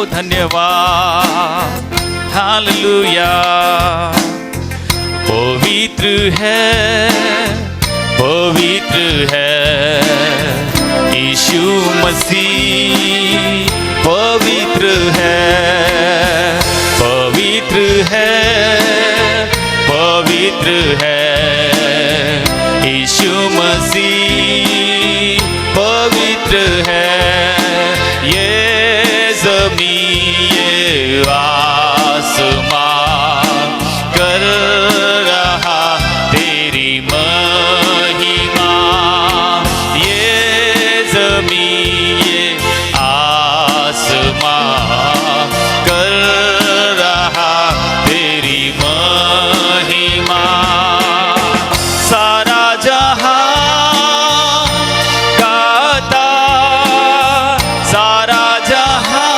धन्यवाद। हालेलुया। पवित्र है, पवित्र है यीशु मसीह, पवित्र है, पवित्र है, पवित्र है यीशु मसीह, पवित्र है। ये ज़मीन ये आसमान कर रहा तेरी महिमा। ये ज़मीन ये आसमान कर रहा तेरी महिमा। सारा जहां गाता, सारा जहां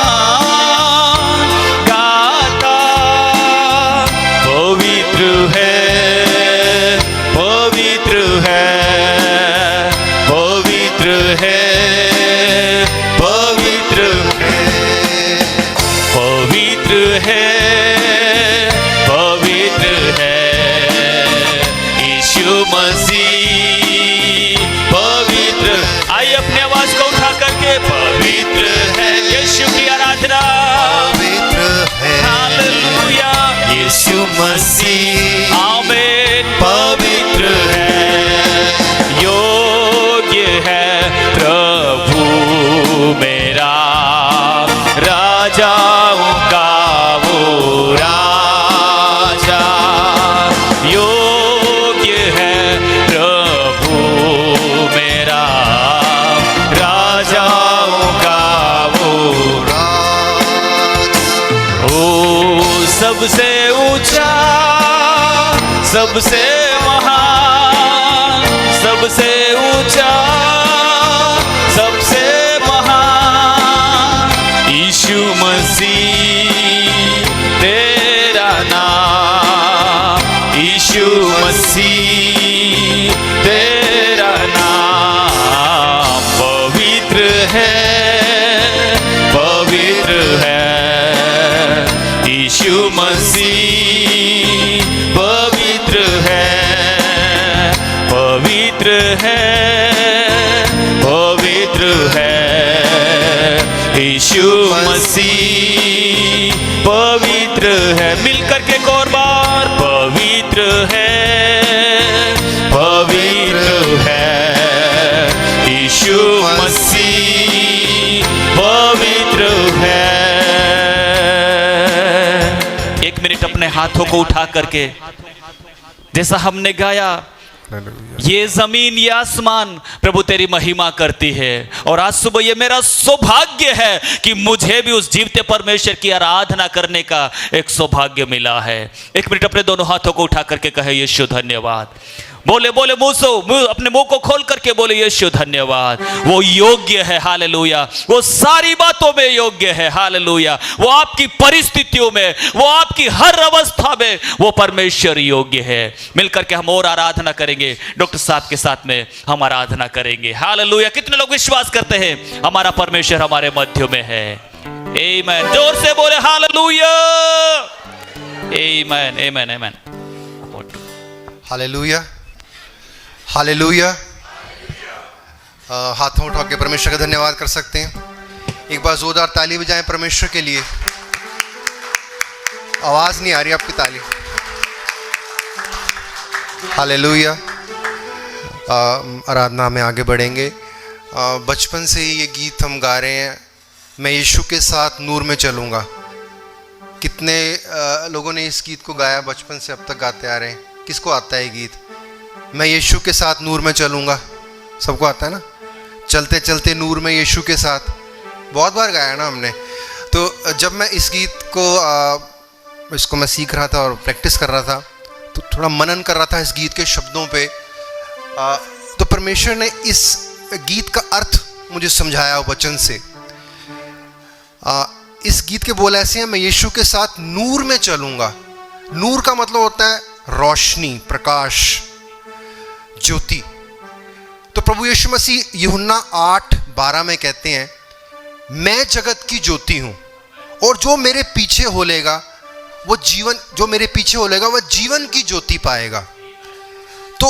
गाता, पवित्र है, पवित्र है, पवित्र है, पवित्र है, पवित्र है, पवित्र है यीशु मसीह, पवित्र। आइए अपनी आवाज को उठा करके पवित्र है यीशु की आराधना। पवित्र है हालेलुया। यीशु मसीह, आमीन। पवित्र है, योग्य है प्रभु मेरा, राजाओं का वो राजा। योग्य है प्रभु मेरा, राजाओं का वो राज। ओ सबसे ऊंचा, सबसे महान, सबसे ऊंचा, सबसे महान यीशु मसीह तेरा नाम, यीशु मसीह तेरा नाम। पवित्र है, पवित्र है यीशु मसीह, पवित्र है, पवित्र है, पवित्र है यीशु मसीह, पवित्र है। मिलकर के एक और बार, पवित्र है, पवित्र है यीशु मसीह, पवित्र है। एक मिनट अपने हाथों को उठा करके, जैसा हमने गाया, ये जमीन ये आसमान प्रभु तेरी महिमा करती है। और आज सुबह ये मेरा सौभाग्य है कि मुझे भी उस जीवते परमेश्वर की आराधना करने का एक सौभाग्य मिला है। एक मिनट अपने दोनों हाथों को उठा करके कहे यीशु धन्यवाद। बोले बोले अपने मुंह को खोल करके बोले यीशु धन्यवाद। वो योग्य है, हालेलुया। वो सारी बातों में योग्य है, हालेलुया। वो आपकी परिस्थितियों में, वो आपकी हर अवस्था में वो परमेश्वर योग्य है। मिलकर के हम और आराधना करेंगे। डॉक्टर साहब के साथ में हम आराधना करेंगे, हालेलुया। कितने लोग विश्वास करते हैं हमारा परमेश्वर हमारे मध्य में है? आमीन। जोर से बोले हालेलुया। आमीन, आमीन, आमीन। Hallelujah, hallelujah. हाथों उठा के परमेश्वर का धन्यवाद कर सकते हैं। एक बार जोरदार ताली बजाएं परमेश्वर के लिए। आवाज नहीं आ रही आपकी ताली। हालेलुया। आराधना में आगे बढ़ेंगे। बचपन से ही ये गीत हम गा रहे हैं, मैं यीशु के साथ नूर में चलूँगा। कितने लोगों ने इस गीत को गाया बचपन से अब तक गाते आ रहे हैं? किसको आता है ये गीत? मैं यीशु के साथ नूर में चलूँगा, सबको आता है ना? चलते चलते नूर में यीशु के साथ, बहुत बार गाया ना हमने। तो जब मैं इस गीत को इसको मैं सीख रहा था और प्रैक्टिस कर रहा था, तो थोड़ा मनन कर रहा था इस गीत के शब्दों पे। तो परमेश्वर ने इस गीत का अर्थ मुझे समझाया वचन से। इस गीत के बोल ऐसे हैं, मैं यीशु के साथ नूर में चलूँगा। नूर का मतलब होता है रोशनी, प्रकाश, ज्योति। तो प्रभु यीशु मसीह यूहन्ना 8:12 में कहते हैं, मैं जगत की ज्योति हूं और जो मेरे पीछे हो लेगा वो जीवन, जो मेरे पीछे हो लेगा वह जीवन की ज्योति पाएगा। तो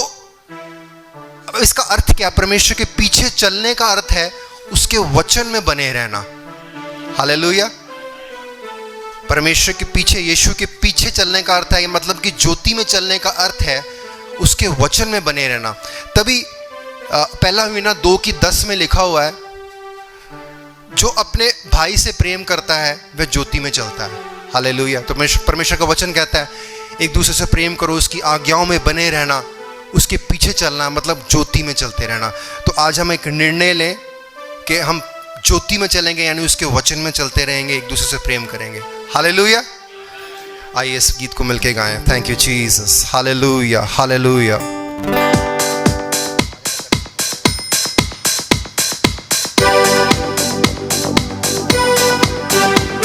इसका अर्थ क्या? परमेश्वर के पीछे चलने का अर्थ है उसके वचन में बने रहना। हालेलुया। परमेश्वर के पीछे, यीशु के पीछे चलने का अर्थ है, मतलब कि ज्योति में चलने का अर्थ है उसके वचन में बने रहना। तभी पहला यूहन्ना 2:10 में लिखा हुआ है, जो अपने भाई से प्रेम करता है वह ज्योति में चलता है। हालेलुया। तो परमेश्वर का वचन कहता है एक दूसरे से प्रेम करो, उसकी आज्ञाओं में बने रहना, उसके पीछे चलना, मतलब ज्योति में चलते रहना। तो आज हम एक निर्णय लें कि हम ज्योति में चलेंगे, यानी उसके वचन में चलते रहेंगे, एक दूसरे से प्रेम करेंगे। हालेलुया। आइए इस गीत को मिलके गाएं। Thank you Jesus. Hallelujah, hallelujah.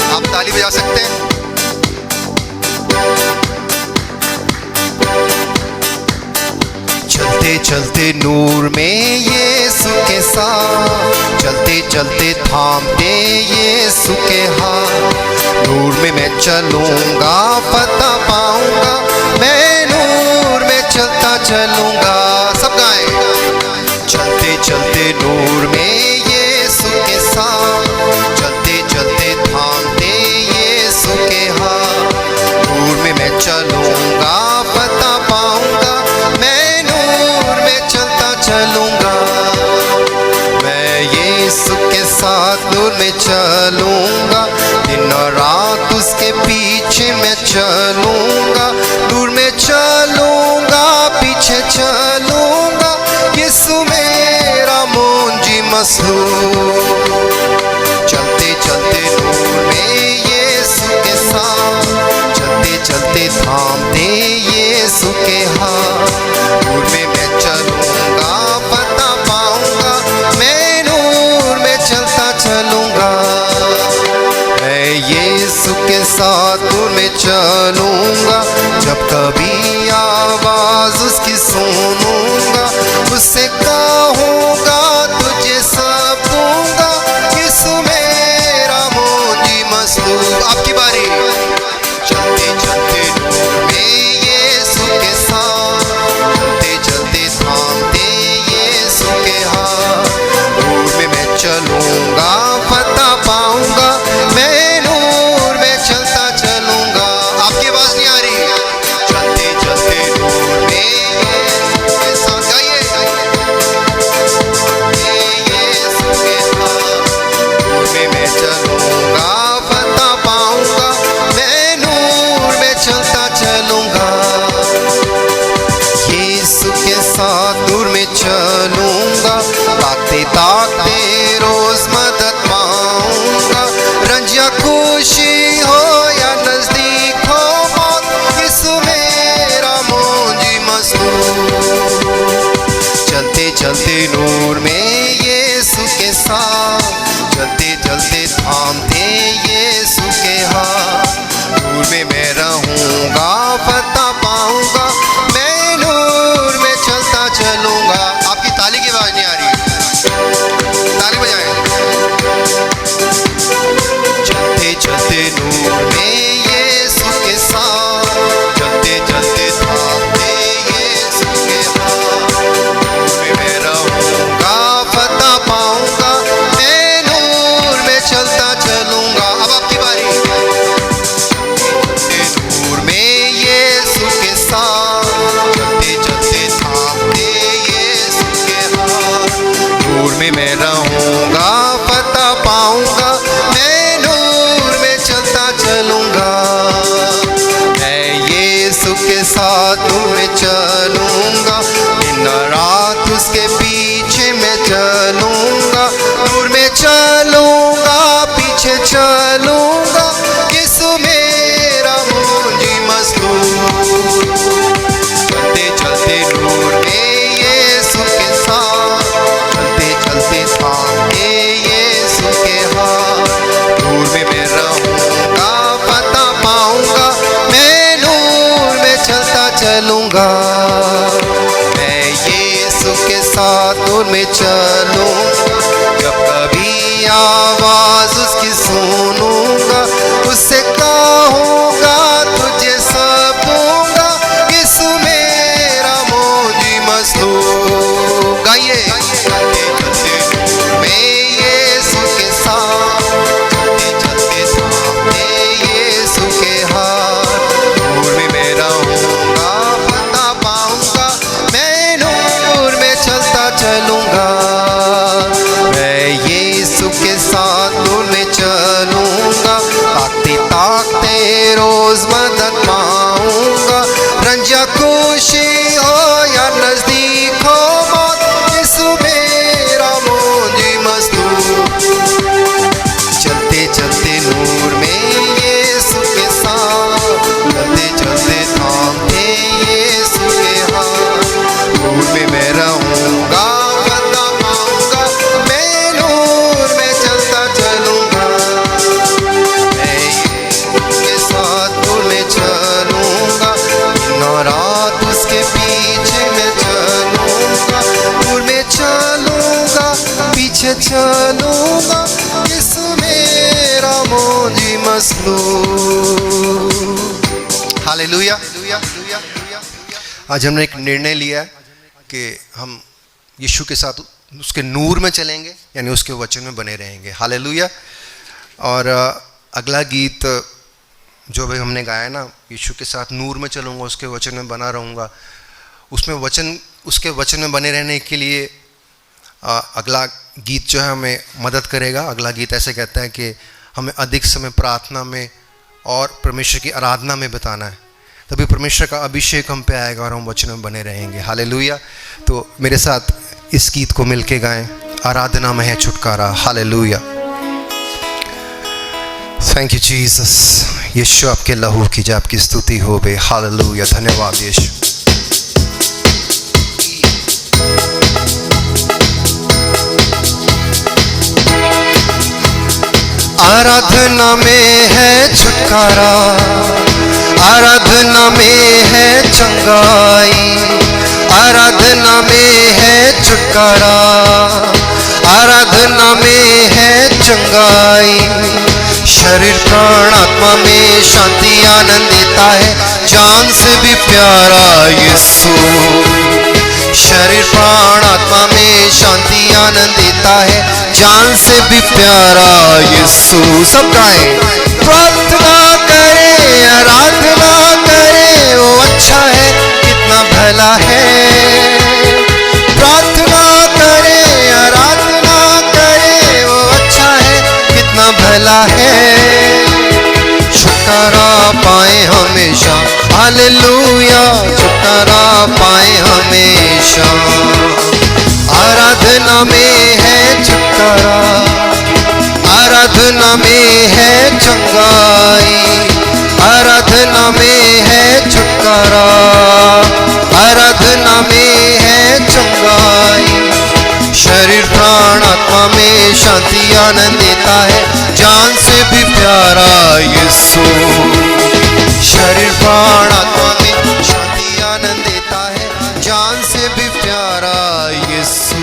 आप ताली बजा सकते हैं। चलते चलते नूर में यीशु के साथ, चलते चलते थामते यीशु के हाथ। नूर में मैं चलूंगा, पता पाऊंगा, मैं नूर में चलता चलूंगा। सब गाएं। चलते चलते नूर में यीशु के साथ, चलते चलते थामते यीशु के हाथ। नूर में मैं चलूंगा, पता पाऊंगा, मैं नूर में चलता चलूंगा। मैं यीशु के साथ नूर में चलूंगा, दिन और रात उसके पीछे मैं चलूंगा। नूर में चलूंगा, पीछे चलूंगा, यीशु मेरा मुंजी मसलूब। चलते चलते नूर में यीशु के साथ, चलते चलते थामते यीशु के हाथ। नूर में मैं चलूंगा, पता पाऊंगा, मैं नूर में चलता चलूंगा। मैं यीशु के साथ नूर में चलूंगा, जब कभी आवाज उसकी सुनूंगा, उससे कहूंगा तुझे सब दूंगा, यीशु मेरा मुंजी मसलूब। आपकी बारी। चलते चलते नूर में यीशु के साथ, चलते चलते थामते यीशु के हाथ। नूर में मैं चलूंगा, पता पाऊंगा, मैं नूर में चलता चलूंगा। आपकी आवाज नहीं आ रही। चलते चलते नूर में यीशु के साथ, गाइए यीशु के हाथ। नूर में मैं चलूंगा, पता पाऊंगा, मैं नूर में चलता चलूंगा। यीशु के साथ नूर में चलूंगा, ताकते ताकते रोज मदद पाऊंगा। रंजिया खुशी हो या नजदीक हो मौत, यीशु मेरा मुंजी मसलूब। चलते चलते नूर में यीशु के साथ, चलते चलते थामते यीशु के हाथ। नूर में मैं रहूंगा, पता पाऊंगा, मैं नूर में चलता चलूंगा। आपकी ताली की आवाज नहीं आ रही, ताली बजाएं। चलते चलते नूर में यीशु के साथ, चलते चलते थामते यीशु के हाथ। नूर में मैं रहूंगा, पता पाऊंगा, मैं नूर में चलता चलूंगा। अब आपकी बारी। नूर में यीशु के साथ, चलते चलते थामते यीशु के हाथ। नूर में मैं रहूंगा, पता पाऊंगा, मैं नूर में चलता चलूंगा। मैं यीशु के साथ नूर में चलूंगा, दिन रात उसके पीछे मैं चलूंगा। नूर में चलूंगा, पीछे चलूंगा, यीशु मेरा मुंजी मसलूब। चलते चलते नूर में यीशु के साथ, चलते चलते थामते यीशु के हाथ। नूर में मैं रहूंगा, पता पाऊंगा, मैं नूर में चलता चलूंगा। मैं यीशु के साथ नूर में चलूंगा, जब कभी आवाज उसकी सुनूंगा, पीछे चलूंगा, किस मेरा मौजी मसलू। हालेलुया। आज हमने एक निर्णय लिया है कि हम यीशु के साथ उसके नूर में चलेंगे, यानी उसके वचन में बने रहेंगे। हालेलुया। और अगला गीत जो भी हमने गाया ना, यीशु के साथ नूर में चलूँगा, उसके वचन में बना रहूँगा, उसमें उसके वचन में बने रहने के लिए अगला गीत जो है हमें मदद करेगा। अगला गीत ऐसे कहता है कि हमें अधिक समय प्रार्थना में और परमेश्वर की आराधना में बिताना है, तभी परमेश्वर का अभिषेक हम पे आएगा और हम वचन में बने रहेंगे। हालेलुया। तो मेरे साथ इस गीत को मिलके गाएं, आराधना में है छुटकारा। Hallelujah. Thank you Jesus. Yeshu आपके लहू की जय आपकी स्तुति हो बे। हालेलुया। धन्यवाद यीशु। आराधना में है छुटकारा, आराधना में है चंगाई, आराधना में है छुटकारा, आराधना में है चंगाई। शरीर प्राण आत्मा में शांति आनंद देता है, जान से भी प्यारा यीशु। शरीर प्राण आत्मा में शांति आनंद देता है, जान से भी प्यारा यीशु। सब गाएं। प्रार्थना करे आराधना करे, वो अच्छा है कितना भला है। प्रार्थना करे आराधना करे, वो अच्छा है कितना भला है। छुटकारा पाए हमेशा। हालेलुया। छुटकारा पाए हमेशा। आराधना में है छुटकारा, आराधना में है चंगाई, आराधना में है छुटकारा, आराधना में है चंगाई। शरीर प्राण आत्मा में शांति आनंद देता है, जान से भी प्यारा यीशु। शरीर प्राण आत्मा में शांति आनंद देता है, जान से भी प्यारा यीशु।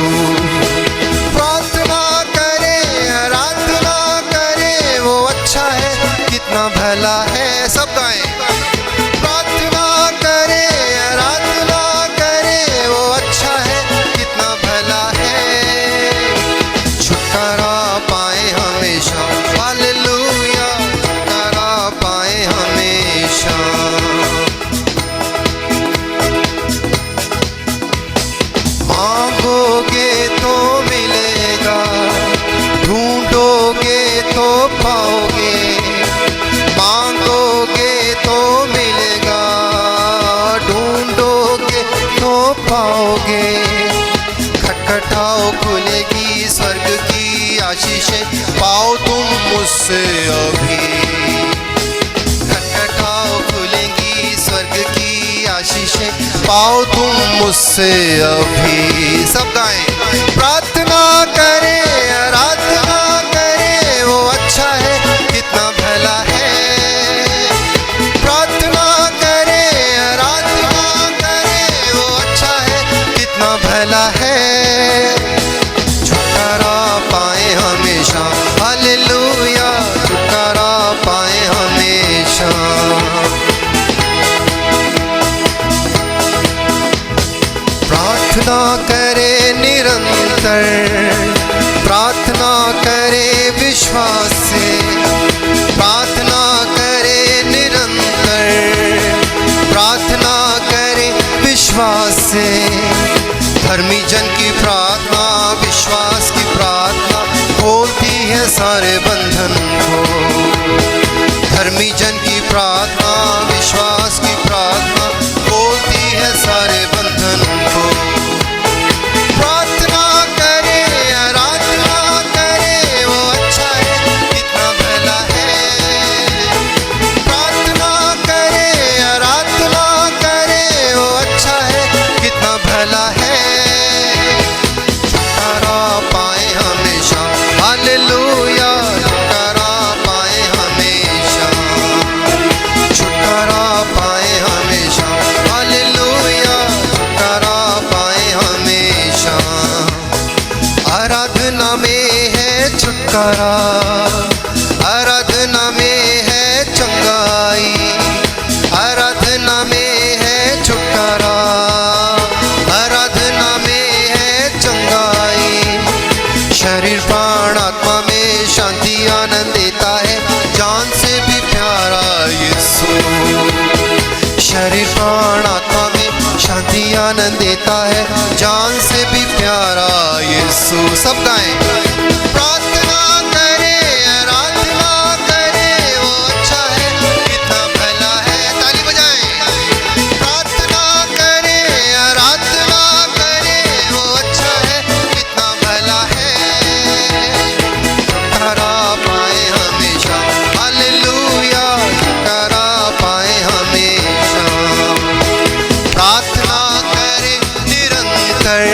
प्रार्थना करे आराधना करे, वो अच्छा है कितना भला है। सब गाएं। प्रार्थना करे आराधना करे, वो अच्छा है कितना भला है। छुटकारा पाए हमेशा। हालेलुया। छुटकारा पाए हमेशा। मांगोगे तो मिलेगा, ढूंढोगे तो पाओगे। मांगोगे तो मिलेगा, ढूंढोगे तो पाओगे। खटखटाओ खुलेगी स्वर्ग की आशीषें, पाओ तुम मुझसे अभी। खटखटाओ खुलेगी स्वर्ग की आशीषें, पाओ तुम मुझसे अभी। सब गाएं। प्रार्थना करे आराधना करे, वो अच्छा है कितना भला है। प्रार्थना करे आराधना करे, वो अच्छा है कितना भला है। छुटकारा पाए हमेशा। हालेलुया। छुटकारा पाए हमेशा। प्रार्थना करे निरंतर, प्रार्थना करे विश्वास से, प्रार्थना करे निरंतर, प्रार्थना करे विश्वास से। धर्मी जन की प्रार्थना विश्वास की प्रार्थना खोलती है सारे बंधन को। धर्मी जन की प्रार्थना विश्वास की प्रार्थना खोलती है सारे बंधन को। प्रार्थना करे आराधना करे, वो अच्छा है कितना भला है। प्रार्थना करे आराधना करे, वो अच्छा है कितना भला है। छुटकारा, आराधना में है चंगाई, आराधना में है छुटकारा, आराधना में है चंगाई। शरीर प्राण आत्मा में शांति आनंद देता है, जान से भी प्यारा यीशु। शरीर प्राण आत्मा में शांति आनंद देता है, जान से भी प्यारा यीशु। सब गाएं, प्रार्थना करे, आराधना करे, वो अच्छा है, कितना भला है। ताली बजाएं। प्रार्थना करे, आराधना करे, वो अच्छा है, कितना भला है। छुटकारा पाए हमेशा, हालेलुया, छुटकारा पाए हमेशा। प्रार्थना करे निरंतर,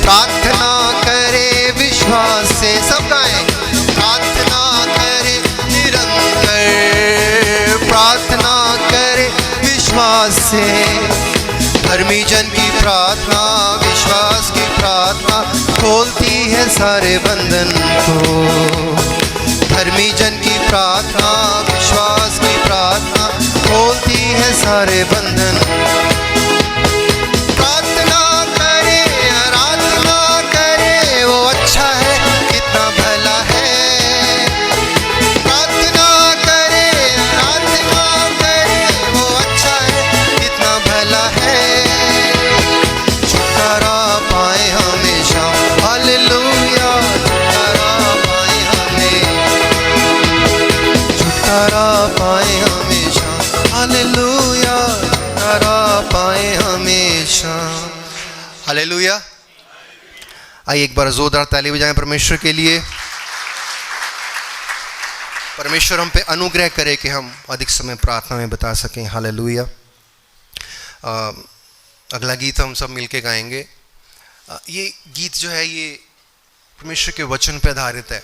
प्रार्थना करे विश्वास से। सब गाएं, प्रार्थना करे निरंतर, प्रार्थना करे विश्वास से। धर्मी जन की प्रार्थना, विश्वास की प्रार्थना खोलती है सारे बंधन को। धर्मी जन की प्रार्थना, विश्वास की प्रार्थना खोलती है सारे बंधन। प्रार्थना करे, आराधना करे, वो अच्छा है, कितना भला है। प्रार्थना करे, आराधना करे, वो अच्छा है, कितना भला है। छुटकारा पाए हमेशा, हालेलुया, छुटकारा पाए हमें, छुटकारा पाए हमेशा, हालेलुया, छुटकारा पाए हमेशा, हालेलुया। आइए एक बार जोरदार ताली बजाएं परमेश्वर के लिए। परमेश्वर हम पे अनुग्रह करे कि हम अधिक समय प्रार्थना में बिता सकें। हालेलुया। अगला गीत हम सब मिलके गाएंगे। ये गीत जो है ये परमेश्वर के वचन पे आधारित है।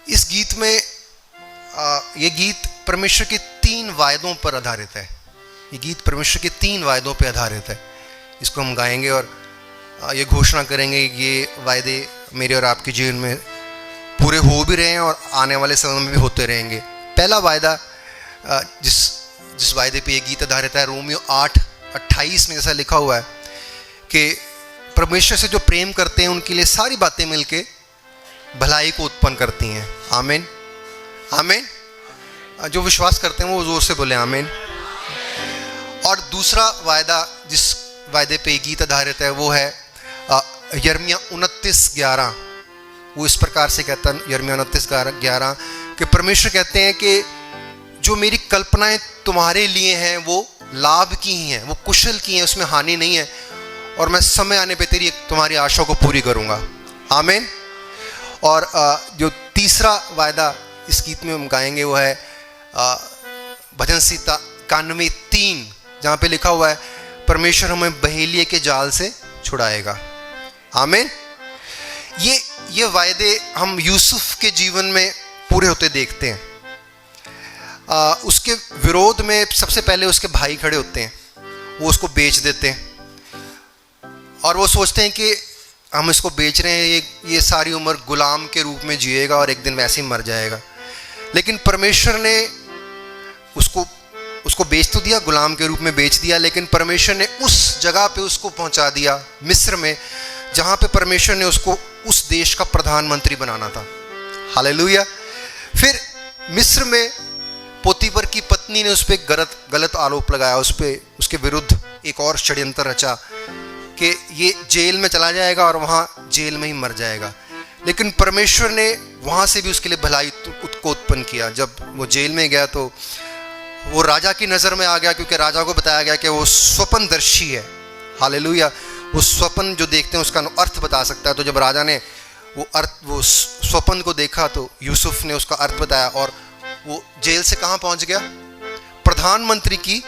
इस गीत में ये गीत परमेश्वर के 3 वायदों पर आधारित है। ये गीत परमेश्वर के 3 वायदों पे आधारित है। इसको हम गाएंगे और ये घोषणा करेंगे कि ये वायदे मेरे और आपके जीवन में पूरे हो भी रहे हैं और आने वाले समय में भी होते रहेंगे। पहला वायदा जिस वायदे पे ये गीत आधारित है, रोमियो 8:28 में जैसा लिखा हुआ है कि परमेश्वर से जो प्रेम करते हैं उनके लिए सारी बातें मिलके भलाई को उत्पन्न करती हैं। आमीन, आमीन। जो विश्वास करते हैं वो जोर से बोले आमीन। और दूसरा वायदा जिस वायदे पे गीत आधारित है वो है यिर्मयाह 29:11। वो इस प्रकार से कहता है, यिर्मयाह 29:11 कि परमेश्वर कहते हैं कि जो मेरी कल्पनाएं तुम्हारे लिए हैं वो लाभ की ही हैं, वो कुशल की हैं, उसमें हानि नहीं है, और मैं समय आने पे तुम्हारी आशा को पूरी करूंगा। आमीन। और जो तीसरा वायदा इस गीत में हम गाएंगे वो है भजन संहिता 91:3, जहाँ पे लिखा हुआ है परमेश्वर हमें बहेलिये के जाल से छुड़ाएगा। आमीन। ये वायदे हम यूसुफ के जीवन में पूरे होते देखते हैं। उसके विरोध में सबसे पहले उसके भाई खड़े होते हैं, वो उसको बेच देते हैं और वो सोचते हैं कि हम इसको बेच रहे हैं, ये सारी उम्र गुलाम के रूप में जिएगा और एक दिन वैसे ही मर जाएगा। लेकिन परमेश्वर ने उसको बेच तो दिया, गुलाम के रूप में बेच दिया, लेकिन परमेश्वर ने उस जगह पे उसको पहुंचा दिया मिस्र में, जहाँ पे परमेश्वर ने उसको उस देश का प्रधानमंत्री बनाना था। हालेलुया। फिर मिस्र में पोतीफर की पत्नी ने उस पर गलत आरोप लगाया, उस पर उसके विरुद्ध एक और षड्यंत्र रचा कि ये जेल में चला जाएगा और वहाँ जेल में ही मर जाएगा। लेकिन परमेश्वर ने वहाँ से भी उसके लिए भलाई को उत्पन्न किया। जब वो जेल में गया तो वो राजा की नज़र में आ गया, क्योंकि राजा को बताया गया कि वो स्वप्नदर्शी है। हालेलुया। वो स्वप्न जो देखते हैं उसका अर्थ बता सकता है। तो जब राजा ने वो स्वप्न को देखा तो यूसुफ ने उसका अर्थ बताया और वो जेल से कहाँ पहुँच गया? प्रधानमंत्री की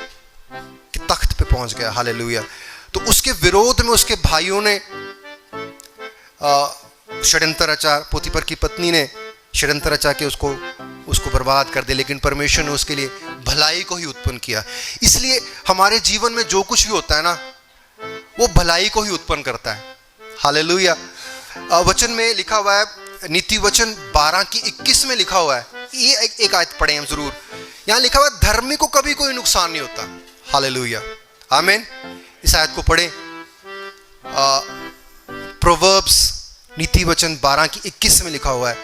तख्त पे पहुँच गया। हालेलुया। तो उसके विरोध में उसके भाइयों ने षड्यंत्र रचा, पोतीफर की पत्नी ने षड्यंत्र रचा के उसको बर्बाद कर दे, लेकिन परमेश्वर ने उसके लिए भलाई को ही उत्पन्न किया। इसलिए हमारे जीवन में जो कुछ भी होता है ना, वो भलाई को ही उत्पन्न करता है। हालेलुया। वचन में लिखा हुआ है नीति वचन 12 की 21 में लिखा हुआ है, ये एक आयत पढ़े हम जरूर। यहाँ लिखा हुआ है धर्मी को कभी कोई नुकसान नहीं होता। हालेलुया, आमीन। इस आयत को पढ़े, प्रोवर्ब्स नीति वचन 12 की 21 में लिखा हुआ है,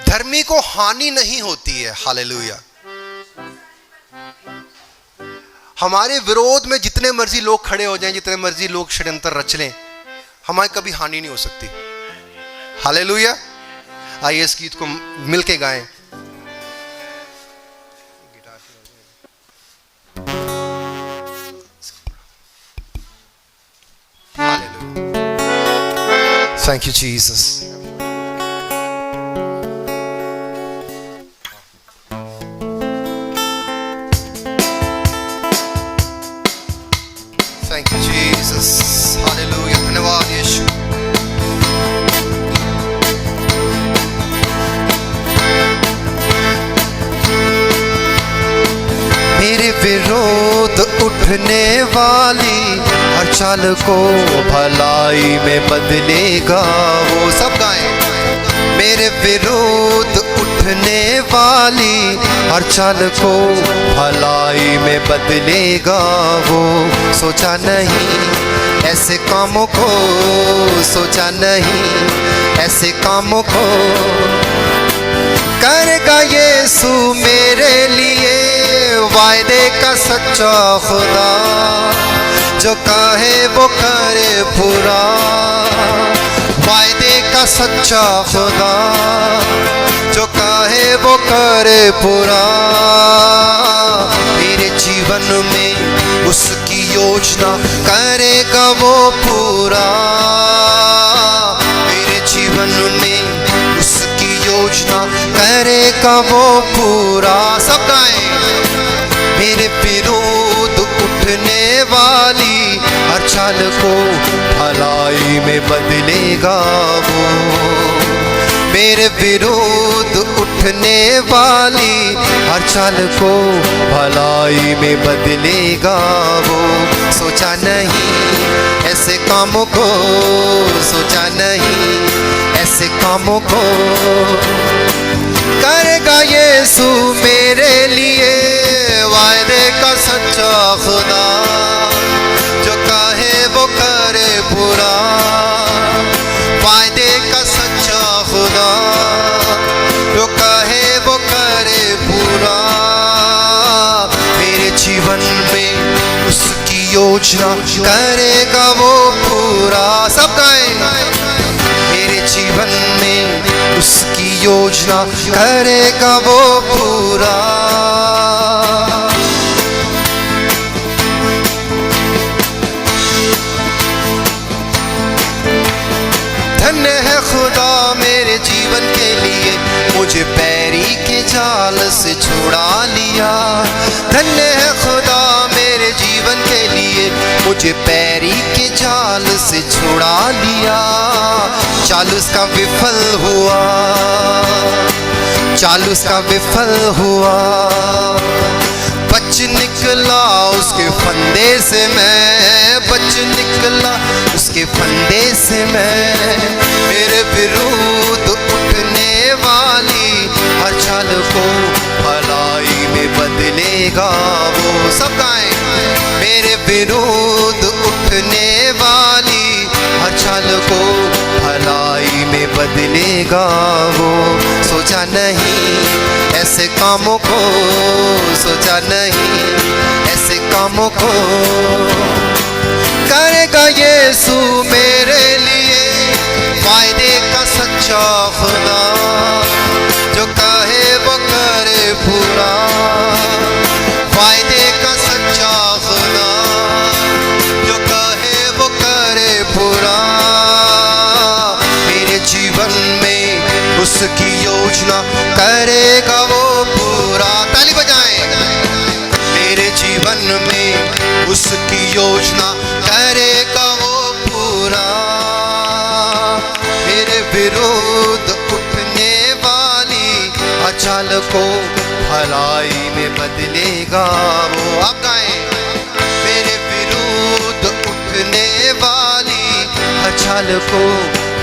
धर्मी को हानि नहीं होती है। हालेलुया। हमारे विरोध में जितने मर्जी लोग खड़े हो जाएं, जितने मर्जी लोग षड्यंत्र रच लें, हमारी कभी हानि नहीं हो सकती। हालेलुया। आइए इस गीत को मिलके गाएं। Thank you, Jesus. Thank you, Jesus. Hallelujah. धन्यवाद यीशु। मेरे विरोध उठने वाली हर चाल को भलाई में बदलेगा वो। सब गाएं। मेरे विरोध उठने वाली हर चाल को भलाई में बदलेगा वो। सोचा नहीं ऐसे कामों को, सोचा नहीं ऐसे कामों को करेगा यीशु मेरे लिए। वायदे का सच्चा खुदा जो कहे वो करे पूरा। वायदे का सच्चा खुदा जो कहे वो करे पूरा। मेरे जीवन में उसकी योजना करेगा वो पूरा। मेरे जीवन में उसकी योजना करेगा वो पूरा। सब गाएं। मेरे विरोध उठने वाली हर चाल को भलाई में बदलेगा वो। मेरे विरोध उठने वाली हर चाल को भलाई में बदलेगा वो। सोचा नहीं ऐसे कामों को, सोचा नहीं ऐसे कामों को करेगा यीशु मेरे लिए। वायदे का सच्चा खुदा जो कहे वो करे पूरा। वायदे का सच्चा खुदा जो कहे वो करे पूरा। मेरे जीवन में उसकी योजना करेगा वो पूरा। सब गाएं। मेरे जीवन में उसकी योजना करेगा वो पूरा। धन्य है खुदा मेरे जीवन के लिए, मुझे पैरी के जाल से छुड़ा लिया। धन्य है खुदा मेरे जीवन के लिए, मुझे पैरी के जाल से छुड़ा लिया। चाल उसका विफल हुआ, चाल उसका विफल हुआ। बच निकला उसके फंदे से मैं, बच निकला उसके फंदे से मैं। मेरे विरुद्ध उठने वाली हर चाल को भलाई में बदलेगा वो। सब गाएं। मेरे विरुद्ध उठने वाली हर चाल को भलाई में बदलेगा वो। सोचा नहीं ऐसे कामों को, सोचा नहीं ऐसे कामों को करेगा यीशु मेरे लिए। वायदे का सच्चा खुदा जो कहे वो करे पूरा। वायदे का सच्चा खुदा जो कहे वो करे पूरा। मेरे जीवन में उसकी योजना करेगा वो पूरा। ताली बजाएं। मेरे जीवन में उसकी योजना करेगा वो पूरा। मेरे विरुद्ध उठने वाली अचाल को भलाई में बदलेगा वो। आप गाएं। मेरे विरुद्ध उठने वाली अचाल को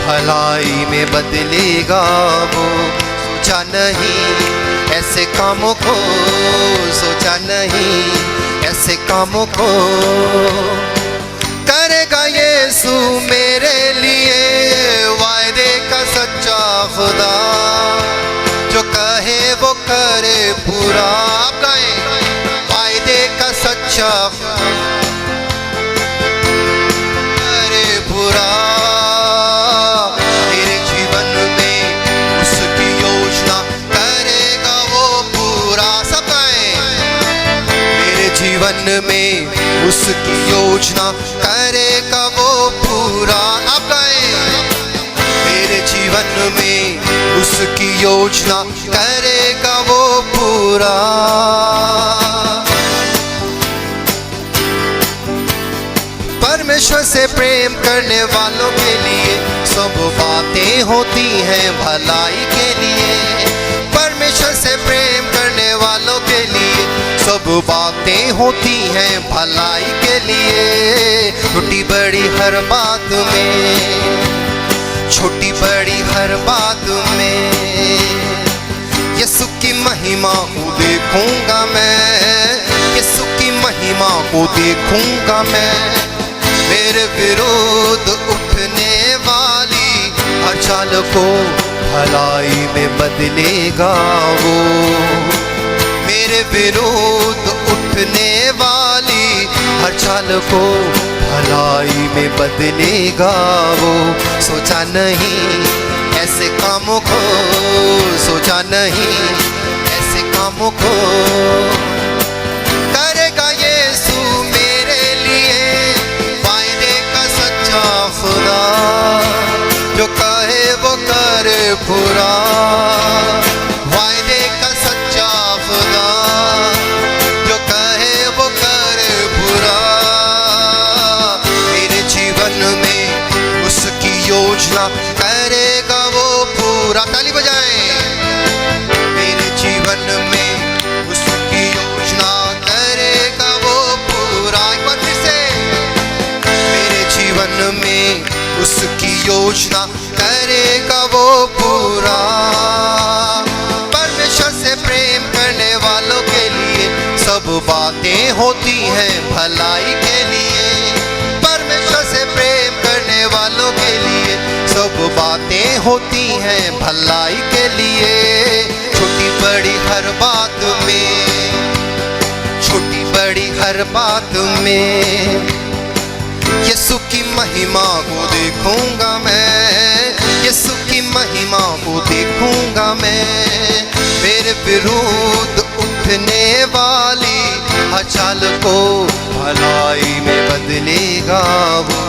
भलाई में बदलेगा वो। सोचा नहीं ऐसे कामों को, सोचा नहीं ऐसे कामों को, करेगा यीशु मेरे लिए वायदे का सच्चा खुदा। जो कहे वो करे पूरा। आप गाएं, वायदे का सच्चा करे पूरा। तेरे जीवन में उसकी योजना करेगा वो पूरा। सब गाएं, मेरे जीवन में उसकी योजना करेगा वो पूरा। आप गाएं, मेरे जीवन में उसकी योजना करेगा वो पूरा। परमेश्वर से प्रेम करने वालों के लिए सब बातें होती हैं भलाई के लिए। परमेश्वर से प्रेम करने वालों के लिए सब बातें होती हैं भलाई के लिए। छोटी बड़ी हर बात में, छोटी बड़ी हर बात में यीशु की महिमा को देखूंगा मैं, यीशु की महिमा को देखूंगा मैं। मेरे विरोध उठने वाली हर चाल को भलाई में बदलेगा वो। मेरे विरोध उठने वाली हर चाल को भलाई में बदलेगा वो। सोचा नहीं ऐसे कामों को, सोचा नहीं ऐसे कामों को, करेगा यीशु मेरे लिए वायदे का सच्चा खुदा। जो कहे वो करे पूरा, वायदे का सच्चा खुदा। जो कहे वो करे पूरा। मेरे जीवन में उसकी योजना करेगा वो पूरा। ताली बजाएं, मेरे जीवन में उसकी योजना करेगा वो पूरा। एक बार फिर से, मेरे जीवन में उसकी योजना करेगा वो पूरा। परमेश्वर से प्रेम करने वालों के लिए सब बातें होती हैं भलाई के लिए। परमेश्वर से प्रेम करने वालों के लिए सब बातें होती हैं भलाई के लिए। छोटी बड़ी हर बात में, छोटी बड़ी हर बात में यीशु की महिमा को देखूंगा मैं, यीशु की महिमा को देखूंगा मैं। मेरे विरुद्ध उठने वाली हर चाल को भलाई में बदलेगा वो।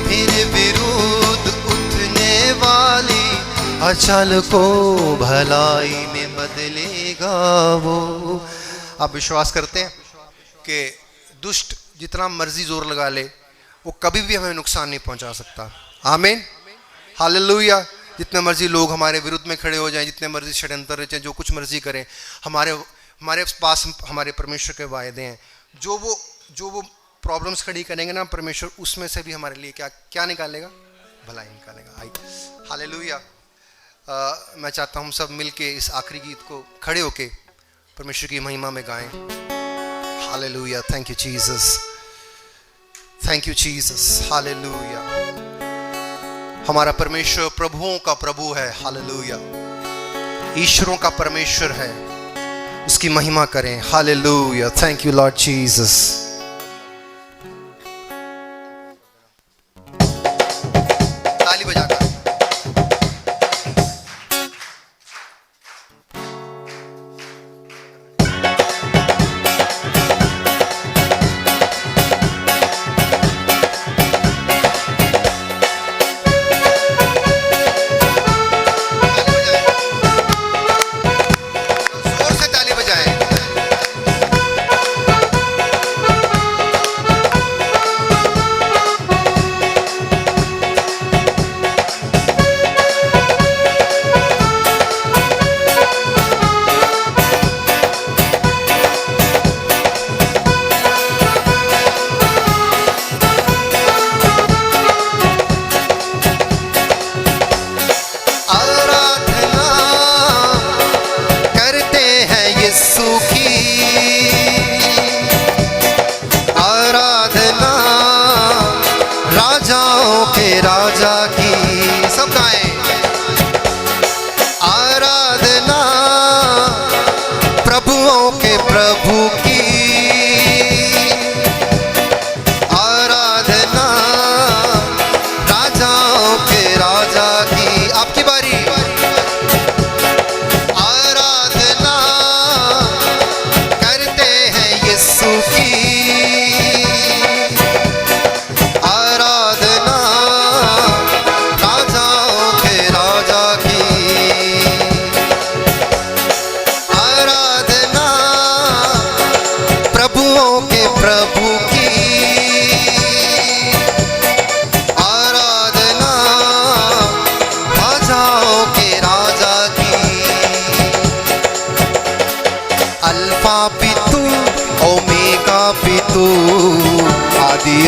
मेरे विरुद्ध उठने वाली हर चाल को भलाई में बदलेगा वो। आप विश्वास करते हैं कि दुष्ट जितना मर्जी जोर लगा ले वो कभी भी हमें नुकसान नहीं पहुंचा सकता? आमीन, हालेलुया। जितने मर्जी लोग हमारे विरुद्ध में खड़े हो जाएं, जितने मर्जी षड्यंत्र रचें, जो कुछ मर्जी करें, हमारे पास हमारे परमेश्वर के वायदे हैं। जो वो प्रॉब्लम्स खड़ी करेंगे ना, परमेश्वर उसमें से भी हमारे लिए क्या निकालेगा? भलाई निकालेगा। हालेलुया। मैं चाहता हूँ हम सब मिलके इस आखिरी गीत को खड़े होके परमेश्वर की महिमा में गाएं। Hallelujah. Thank you Jesus, thank you Jesus. Hallelujah. हमारा परमेश्वर प्रभुओं का प्रभु है। हालेलुया। ईश्वरों का परमेश्वर है, उसकी महिमा करें। Hallelujah. Thank you Lord Jesus. ताली बजाकर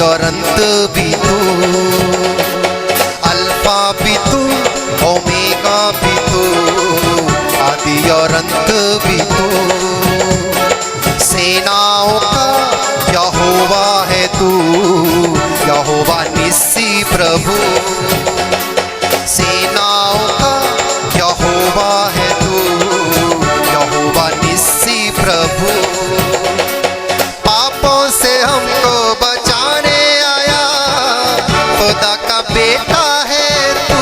और अंत भी तू, अल्फा भी तू, ओमेगा भी तू, आदि और अंत भी तू। सेनाओं का यहोवा है तू, यहोवा निस्सी प्रभु। सेनाओं का यहोवा है तू, यहोवा निस्सी प्रभु। पापों से हमको बचाने आया, खुदा का बेटा है तू।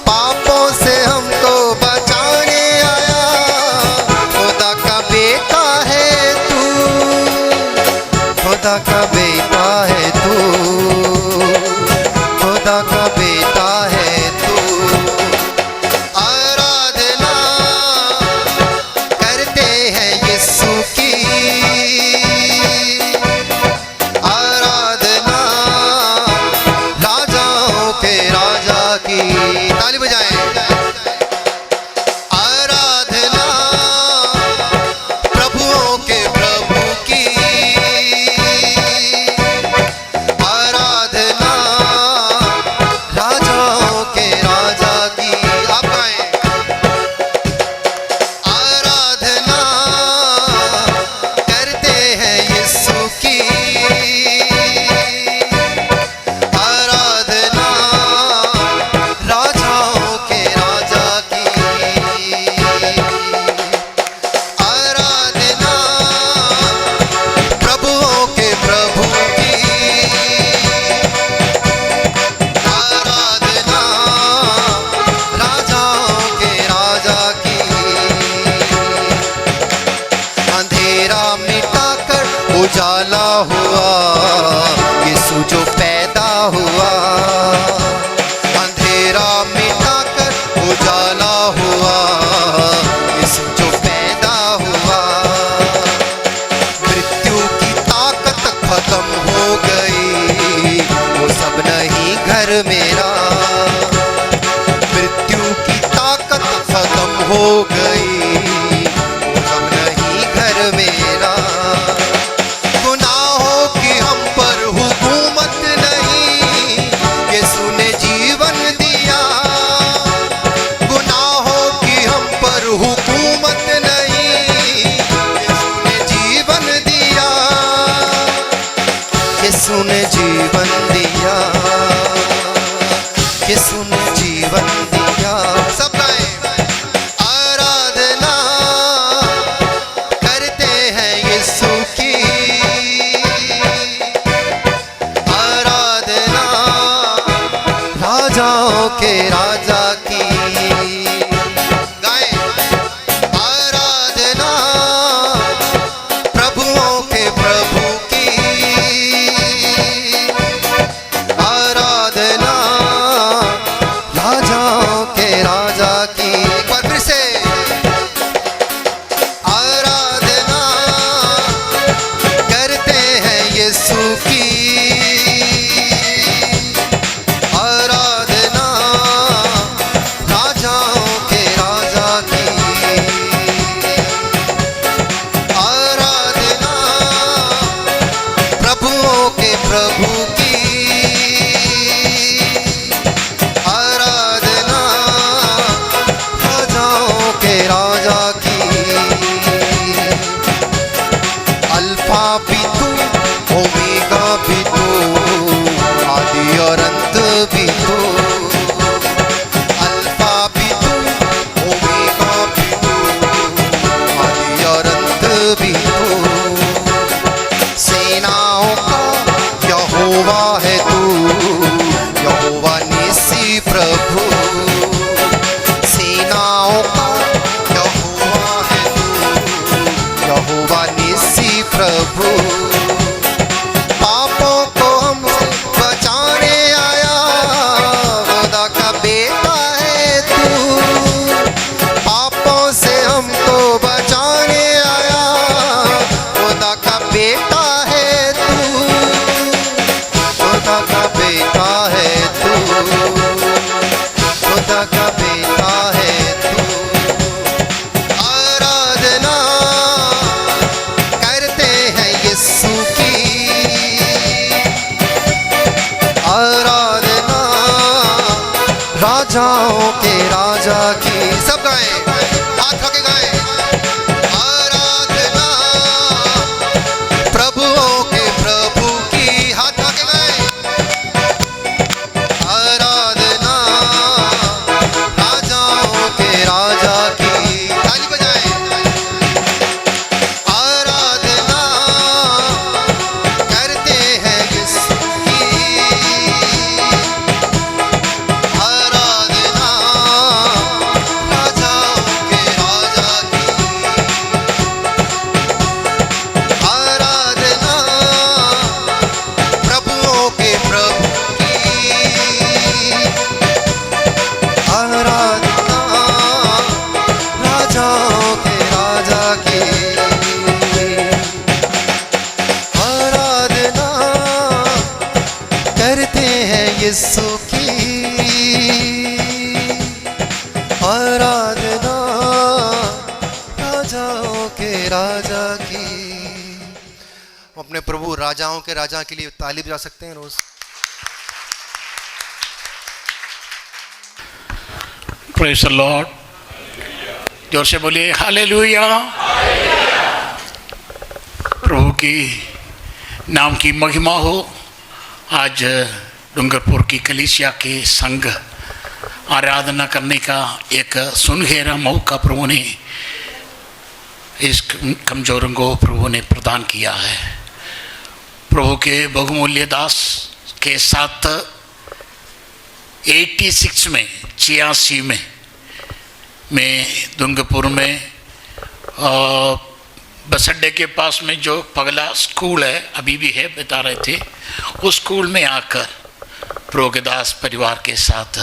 पापों से हमको बचाने आया, खुदा का बेटा है तू, खुदा का बेटा है तू, खुदा का बेटा है तू। आराधना करते हैं यीशु की, आराधना राजाओं के राजा की। ताली बजाएं। आराधना प्रभुओं के प्रभु की, आराधना राजाओं के राजा की। आप गाएं। आराधना करते हैं यीशु की, आराधना राजाओं के राजा की। आराधना प्रभुओं के प्रभु की, आराधना राजाओं के राजा की। अंधेरा मिटाकर उजाला हुआ, यीशु जो पैदा हुआ। अंधेरा मिटाकर उजाला हुआ, यीशु जो पैदा हुआ। मृत्यु की ताकत खत्म हो गई, वो सब नहीं घर मेरा। मृत्यु की ताकत खत्म हो गई, वो सब नहीं घर मेरा। गुनाहों की हम पर हुकूमत नहीं, यीशु ने जीवन दिया। गुनाहों की हम पर हुकूमत नहीं, यीशु ने जीवन दिया, यीशु ने जीवन दिया, यीशु ने जीवन दिया। सब गाएं। आराधना करते हैं यीशु की, आराधना राजाओं के राजा की। गाएं। आराधना प्रभुओं के प्रभु की, आराधना राजाओं के राजा की। एक बार फिर से। आराधना करते हैं यीशु की, आराधना राजाओं के राजा की। आराधना प्रभुओं के प्रभु की, आराधना राजाओं के राजा की। अल्फा भी तू, ओमेगा भी तू, आदि और अंत भी तू। अल्फा भी तू, ओमेगा भी तू, आदि और अंत भी तू। सेनाओं का यहोवा राजाओं के राजा की। सब गाएं, हाथ उठा के गाएं। आराधना प्रभुओं के प्रभु की, हाथ उठा के गाएं। आराधना राजाओं के राजा की, ताली बजाएं। आराधना करते हैं इसकी, आराधना राजाओं के राजा की, आराधना प्रभुओं के प्रभु की, आराधना राजाओं के राजा की, आराधना करते हैं यीशु की, आराधना राजाओं के राजा की। अपने प्रभु राजाओं के राजा के लिए ताली बजा सकते हैं रोज। Praise the Lord. जोर से बोलिए हालेलुया। प्रभु की नाम की महिमा हो। आज डूंगरपुर की कलीसिया के संघ आराधना करने का एक सुनहरा मौका प्रभु ने इस कमजोरों को प्रभु ने प्रदान किया है। प्रभु के बहुमूल्य दास के साथ 86 में 86 में मैं दुर्गापुर में बस अड्डे के पास में जो पगला स्कूल है, अभी भी है, बता रहे थे, उस स्कूल में आकर प्रभु के दास परिवार के साथ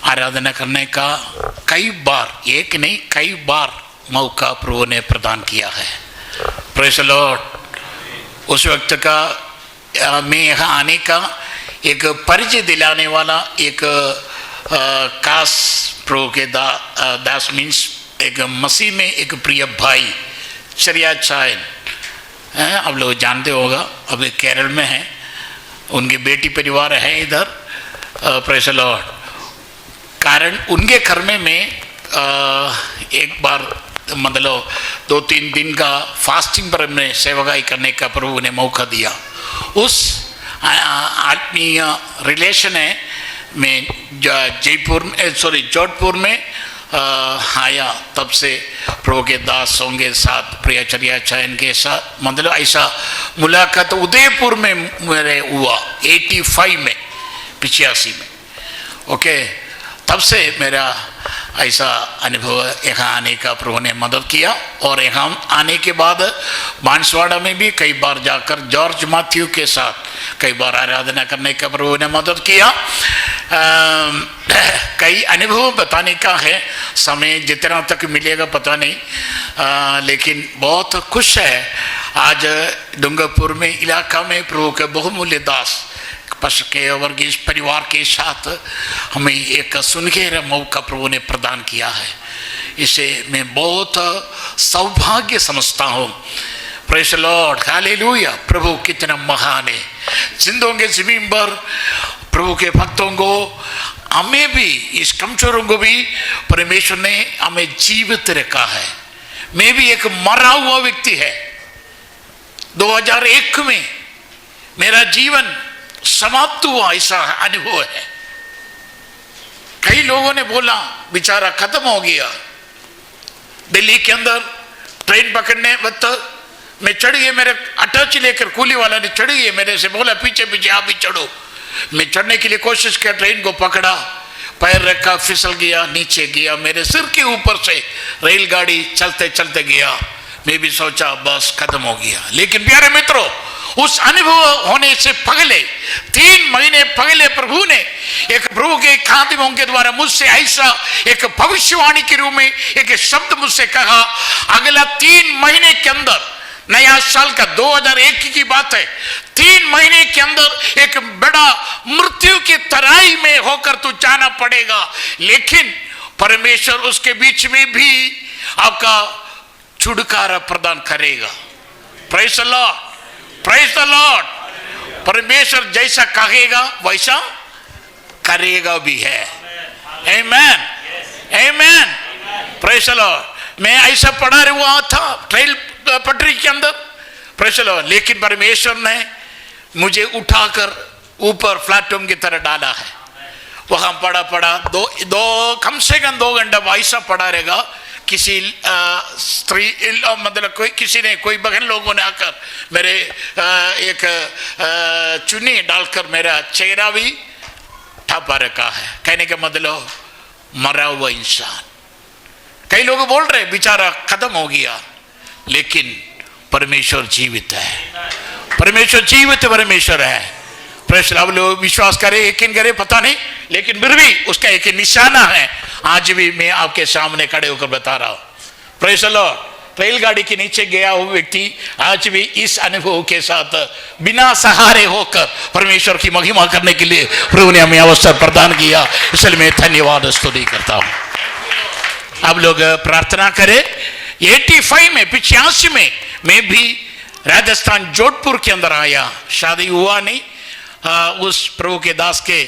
आराधना करने का कई बार, एक नहीं कई बार मौका प्रभु ने प्रदान किया है। Praise the Lord. उस वक्त का मैं यहाँ आने का एक परिचय दिलाने वाला एक कास प्रभु के दास मीन्स एक मसीह में एक प्रिय भाई चरिया चायन, आप लोग जानते होगा, अभी केरल में है, उनकी बेटी परिवार है इधर। Praise the Lord. कारण उनके घर में मैं एक बार मतलब 2-3 दिन का फास्टिंग पर में सेवकाई करने का प्रभु ने मौका दिया। उस आत्मीय रिलेशन है, मैं जोधपुर में आया, तब से प्रभु के दासों के साथ प्रियचर्या चयन के साथ मतलब ऐसा मुलाकात उदयपुर में मेरे हुआ 85 में 85 में। ओके, तब से मेरा ऐसा अनुभव यहाँ आने का प्रभु ने मदद किया। और यहाँ आने के बाद बांसवाड़ा में भी कई बार जाकर जॉर्ज मैथ्यू के साथ कई बार आराधना करने का प्रभु ने मदद किया। कई अनुभव बताने का है, समय जितना तक मिलेगा पता नहीं, लेकिन बहुत खुश है आज डूंगरपुर में इलाका में प्रभु के बहुमूल्य दास पश के वर्गीस परिवार के साथ हमें एक सुनहरा मौका प्रभु ने प्रदान किया है। इसे मैं बहुत सौभाग्य समझता हूँ। Praise the Lord, hallelujah. प्रभु कितना महान है। जिंदों के ज़मीन पर प्रभु के भक्तों को, हमें भी, इस कमजोरों को भी परमेश्वर ने हमें जीवित रखा है। मैं भी एक मरा हुआ व्यक्ति है। 2001 में मेरा जीवन समाप्त हुआ, ऐसा अनुभव है। कई लोगों ने बोला बेचारा खत्म हो गया। दिल्ली के अंदर ट्रेन पकड़ने वक्त मैं चढ़ गया, मेरे अटैच लेकर कूली वाला ने चढ़ गया, मेरे से बोला पीछे पीछे आप भी चढ़ो। मैं चढ़ने के लिए कोशिश किया, ट्रेन को पकड़ा, पैर रखा, फिसल गया, नीचे गया, मेरे सिर के ऊपर से रेलगाड़ी चलते चलते गया। मैं भी सोचा बस खत्म हो गया। लेकिन प्यारे मित्रों, उस अनुभव होने से पहले 3 महीने पहले प्रभु ने एक प्रभु के खादिमों के द्वारा मुझसे ऐसा एक भविष्यवाणी के रूप में एक शब्द मुझसे कहा, अगला 3 महीने के अंदर, नया साल का 2001 की बात है, 3 महीने के अंदर एक बड़ा मृत्यु की तराई में होकर तू जाना पड़ेगा, लेकिन परमेश्वर उसके बीच में भी आपका छुटकारा प्रदान करेगा। Praise the Lord, praise the Lord. परमेश्वर जैसा कहेगा वैसा करेगा भी है। आमेन, आमेन, प्रेज़ द लॉर्ड। मैं ऐसा पड़ा हुआ था ट्रेल पटरी के अंदर, प्रेज़ द लॉर्ड, लेकिन परमेश्वर ने मुझे उठाकर ऊपर प्लेटफॉर्म की तरह डाला है। वहां पड़ा दो कम से कम 2 घंटा ऐसा पड़ा रहेगा। किसी स्त्री मतलब कोई बहन लोगों ने आकर मेरे एक चुन्नी डालकर मेरा चेहरा भी ढापा रखा है। कहने का मतलब मरा हुआ इंसान। कई लोग बोल रहे बेचारा खत्म हो गया, लेकिन परमेश्वर जीवित है, परमेश्वर जीवित परमेश्वर है। अब लोग विश्वास करे यकीन करे पता नहीं, लेकिन फिर भी उसका एक निशाना है। आज भी मैं आपके सामने खड़े होकर बता रहा हूं, प्रेज़ द लॉर्ड। रेलगाड़ी के नीचे गया हुआ व्यक्ति आज भी इस अनुभव के साथ बिना सहारे होकर परमेश्वर की महिमा करने के लिए प्रभु ने हमें अवसर प्रदान किया, इसलिए मैं धन्यवाद स्तुति करता हूं। अब लोग प्रार्थना करें। 85 में 85 में मैं भी राजस्थान जोधपुर के अंदर आया। शादी हुआ नहीं। उस प्रभु के दास के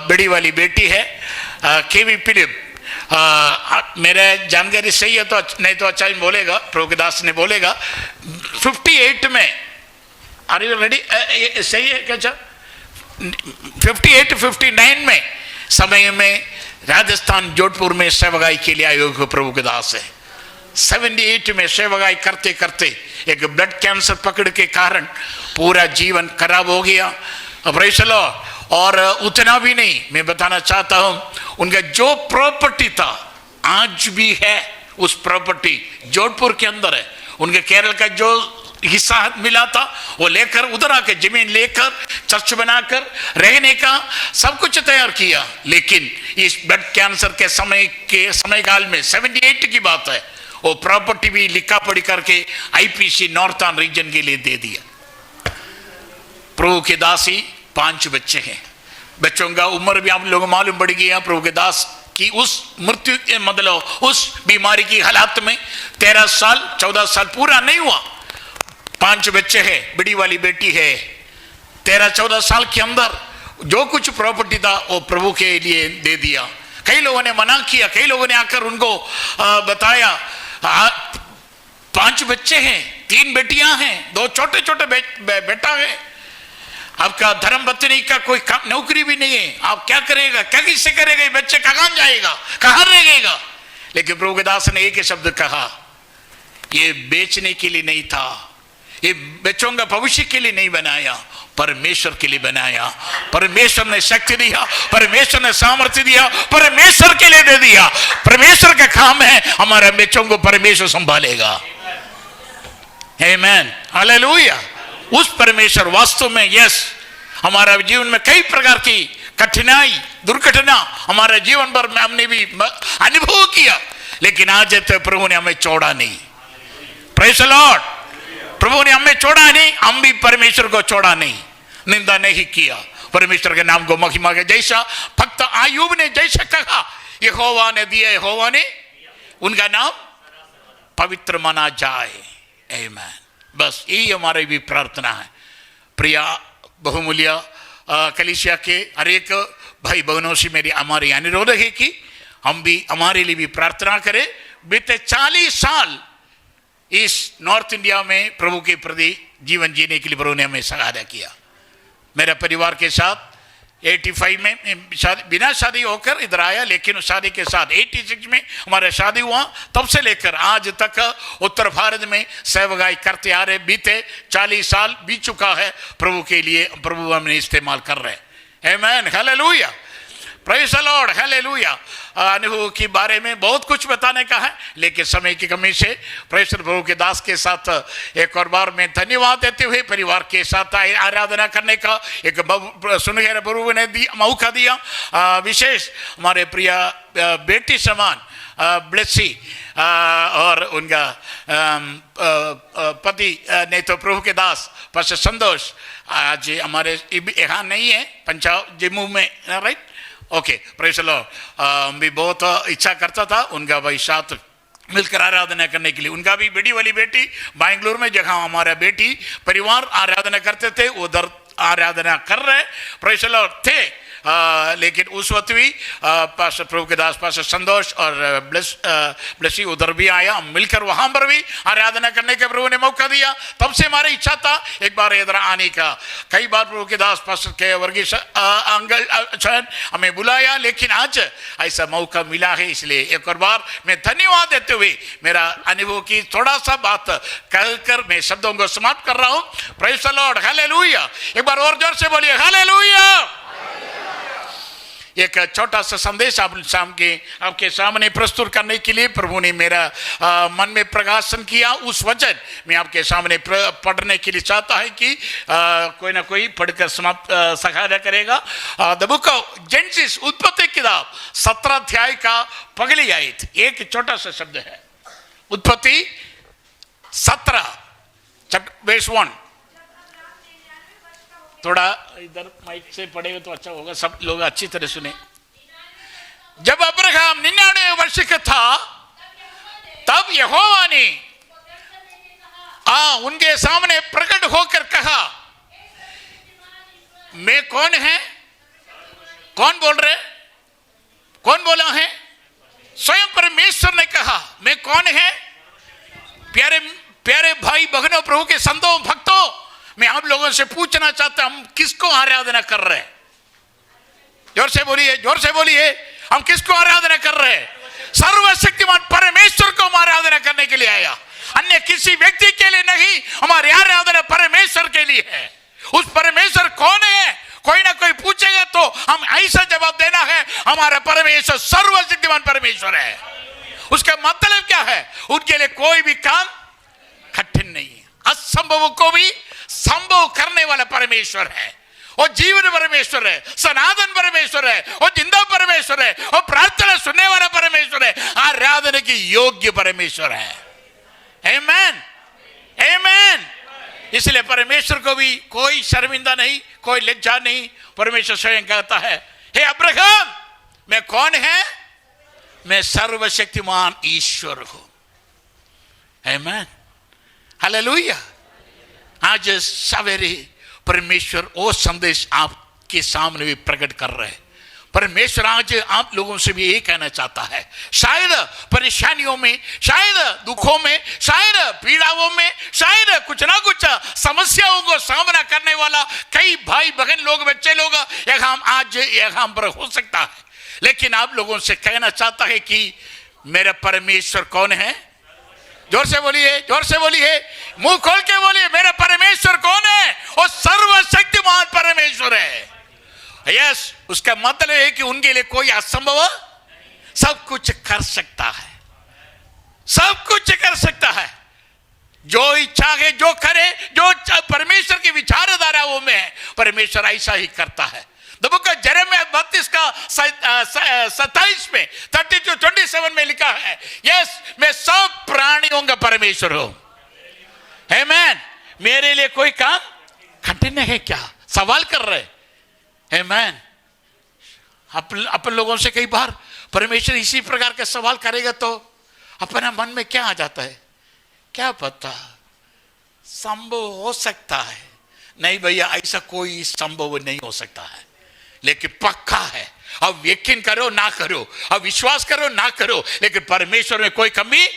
बड़ी वाली बेटी है केवी फिलिप। मेरे जानकारी सही है तो नहीं तो अच्छा ही बोलेगा, प्रभु के दास ने बोलेगा। 58 में, आर यू रेडी? सही है क्या? 58-59 में समय में राजस्थान जोधपुर में सेवगाई के लिए आयोग प्रभु के दास है। 78 में सेवगाई करते करते एक ब्लड कैंसर पकड़ के कारण पूरा जीवन खराब हो गया। Praise the Lord. और उतना भी नहीं, मैं बताना चाहता हूं, उनका जो प्रॉपर्टी था आज भी है। उस प्रॉपर्टी जोधपुर के अंदर है। उनके केरल का जो हिस्सा मिला था वो लेकर उधर आके जमीन लेकर चर्च बनाकर रहने का सब कुछ तैयार किया। लेकिन इस ब्लड कैंसर के समय काल में 78 की बात है, वो प्रॉपर्टी भी लिखा पढ़ी करके आईपीसी नॉर्थर्न रीजन के लिए दे दिया। प्रभु के दासी 5 बच्चे हैं। बच्चों का उम्र भी आप लोग मालूम पड़ गया। प्रभु के दास की उस मृत्यु मतलब उस बीमारी की हालात में 13 साल 14 साल पूरा नहीं हुआ। 5 बच्चे हैं, बड़ी वाली बेटी है। 13-14 साल के अंदर जो कुछ प्रॉपर्टी था वो प्रभु के लिए दे दिया। कई लोगों ने मना किया, कई लोगों ने आकर उनको बताया 5 बच्चे हैं, 3 बेटियां हैं, 2 छोटे छोटे बेटा है। आपका धर्म पत्नी का कोई नौकरी भी नहीं है, आप क्या करेगा, क्या किससे करेगा, ये बच्चे कहाँ जाएगा, कहाँ रहेगा। लेकिन प्रभु के दास ने एक ही शब्द कहा, ये बेचने के लिए नहीं था, ये बच्चों का भविष्य के लिए नहीं बनाया, परमेश्वर के लिए बनाया। परमेश्वर ने शक्ति दिया, परमेश्वर ने सामर्थ्य दिया, परमेश्वर के लिए दे दिया। परमेश्वर का काम है, हमारे बच्चों को परमेश्वर संभालेगा। आमेन, हालेलुया। उस परमेश्वर वास्तव में यस हमारा जीवन में कई प्रकार की कठिनाई दुर्घटना हमारे जीवन पर हमने भी अनुभव किया, लेकिन आज तक प्रभु ने हमें छोड़ा नहीं। Praise the Lord. प्रभु ने हमें छोड़ा नहीं, हम भी परमेश्वर को छोड़ा नहीं, निंदा नहीं किया। परमेश्वर के नाम को महिमा के जैसा भक्त आयूब ने जैसा कहा, यहोवा ने दिया, यहोवा ने उनका नाम पवित्र माना जाए। आमेन। बस यही हमारी भी प्रार्थना है। प्रिया बहुमूल्य कलीसिया के हर एक भाई बहनों से मेरी हमारी अनुरोध है कि हम भी हमारे लिए भी प्रार्थना करें। बीते 40 साल इस नॉर्थ इंडिया में प्रभु के प्रति जीवन जीने के लिए प्रभु ने हमें सहायता किया। मेरे परिवार के साथ 85 में बिना शादी होकर इधर आया, लेकिन शादी के साथ 86 में हमारा शादी हुआ। तब से लेकर आज तक उत्तर भारत में सेवगाई करते आ रहे। बीते 40 साल बीत चुका है। प्रभु के लिए प्रभु हमें इस्तेमाल कर रहे हैं। Amen, hallelujah, praise the Lord, hallelujah. अनुभव के बारे में बहुत कुछ बताने का है, लेकिन समय की कमी से प्रेषित प्रभु के दास के साथ एक और बार मैं धन्यवाद देते हुए परिवार के साथ आराधना करने का एक सुनहरा प्रभु ने मौका दिया। विशेष हमारे प्रिय बेटी समान ब्लेसी और उनका पति नहीं तो प्रभु के दास पास्टर संतोष आज हमारे यहाँ नहीं है, पंजाब जम्मू में, right, okay, praise the Lord. भी बहुत इच्छा करता था उनका भाई साथ मिलकर आराधना करने के लिए। उनका भी बड़ी वाली बेटी बैंगलोर में जहाँ हमारा बेटी परिवार आराधना करते थे उधर आराधना कर रहे, प्रेज़ द लॉर्ड थे। लेकिन उस वक्त भी पास्टर प्रभु के दास पास्टर संतोष और ब्लेसी उधर भी आया, हम मिलकर वहां पर भी आराधना करने के प्रभु ने मौका दिया। तब से हमारी इच्छा था एक बार इधर आने का। कई बार प्रभु के दास पास्टर के वर्गीस अंकल हमें बुलाया, लेकिन आज ऐसा मौका मिला है, इसलिए एक और बार मैं धन्यवाद देते हुए मेरा अनुभव की थोड़ा सा बात कहकर मैं शब्दों को समाप्त कर रहा हूं। Praise the Lord, hallelujah. एक बार और जोर से बोलिए हालेलुया। एक छोटा सा संदेश आपके सामने प्रस्तुत करने के लिए प्रभु ने मेरा मन में प्रकाशन किया। उस वचन में आपके सामने पढ़ने के लिए चाहता है कि कोई ना कोई पढ़कर समाप्त सहायता करेगा। द बुक ऑफ जेनेसिस, उत्पत्ति किताब 17 अध्याय का पहली आयत, एक छोटा सा शब्द है। उत्पत्ति 17 वर्स 1। थोड़ा इधर माइक से पढ़ेगा तो अच्छा होगा, सब लोग अच्छी तरह सुने। जब अब्राहम 99 वर्ष का था तब यहोवा ने उनके सामने प्रकट होकर कहा, मैं कौन है? कौन बोल रहे? कौन बोला है? स्वयं परमेश्वर ने कहा मैं कौन है? प्यारे प्यारे भाई बहनों, प्रभु के संतों भक्तों, मैं आप लोगों से पूछना चाहता हूं, हम किसको आराधना कर रहे हैं? जोर से बोलिए, जोर से बोलिए, हम किसको आराधना कर रहे हैं? सर्वशक्तिमान परमेश्वर को हम आराधना करने के लिए आया, अन्य किसी व्यक्ति के लिए नहीं। हमारी आराधना परमेश्वर के लिए है। उस परमेश्वर कौन है? कोई ना कोई पूछेगा तो हम ऐसा जवाब देना है, हमारा परमेश्वर सर्वशक्तिमान परमेश्वर है। उसका मतलब क्या है? उनके लिए कोई भी काम कठिन नहीं है। असंभव को भी संभव करने वाला परमेश्वर है। वो जीवन परमेश्वर है, सनातन परमेश्वर है, वो जिंदा परमेश्वर है, वो प्रार्थना सुनने वाला परमेश्वर है, आराधना की योग्य परमेश्वर है। आमेन, आमेन। इसलिए परमेश्वर को भी कोई शर्मिंदा नहीं, कोई लज्जा नहीं। परमेश्वर स्वयं कहता है, हे अब्राहम, मैं कौन है? मैं सर्वशक्तिमान ईश्वर हूं। आमेन, हालेलुया। आज सवेरे परमेश्वर वो संदेश आपके सामने भी प्रकट कर रहे हैं। परमेश्वर आज आप लोगों से भी यही कहना चाहता है। शायद परेशानियों में, शायद दुखों में, शायद पीड़ाओं में, शायद कुछ ना कुछ समस्याओं को सामना करने वाला कई भाई बहन लोग, बच्चे लोग यहाँ पर हो सकता है, लेकिन आप लोगों से कहना चाहता है कि मेरा परमेश्वर कौन है? जोर से बोलिए, जोर से बोलिए, मुंह खोल के बोलिए, मेरा परमेश्वर कौन है? वो सर्वशक्तिमान परमेश्वर है। यस, उसका मतलब है कि उनके लिए कोई असंभव, सब कुछ कर सकता है, सब कुछ कर सकता है। जो इच्छा है, जो करे, जो परमेश्वर की विचारधारा वो में है, परमेश्वर ऐसा ही करता है। द बुक ऑफ जेरेमिया 32 का 27 में 32-27 में लिखा है, यस, मैं सब प्राणियों का परमेश्वर हूं। आमेन। मेरे लिए कोई काम कठिन है क्या? सवाल कर रहे। आमेन। अपन लोगों से कई बार परमेश्वर इसी प्रकार के सवाल करेगा तो अपना मन में क्या आ जाता है? क्या पता, संभव हो सकता है। नहीं भैया, ऐसा कोई संभव नहीं हो सकता है, लेकिन पक्का है। अब यकीन करो ना करो, अब विश्वास करो ना करो, लेकिन परमेश्वर में कोई कमी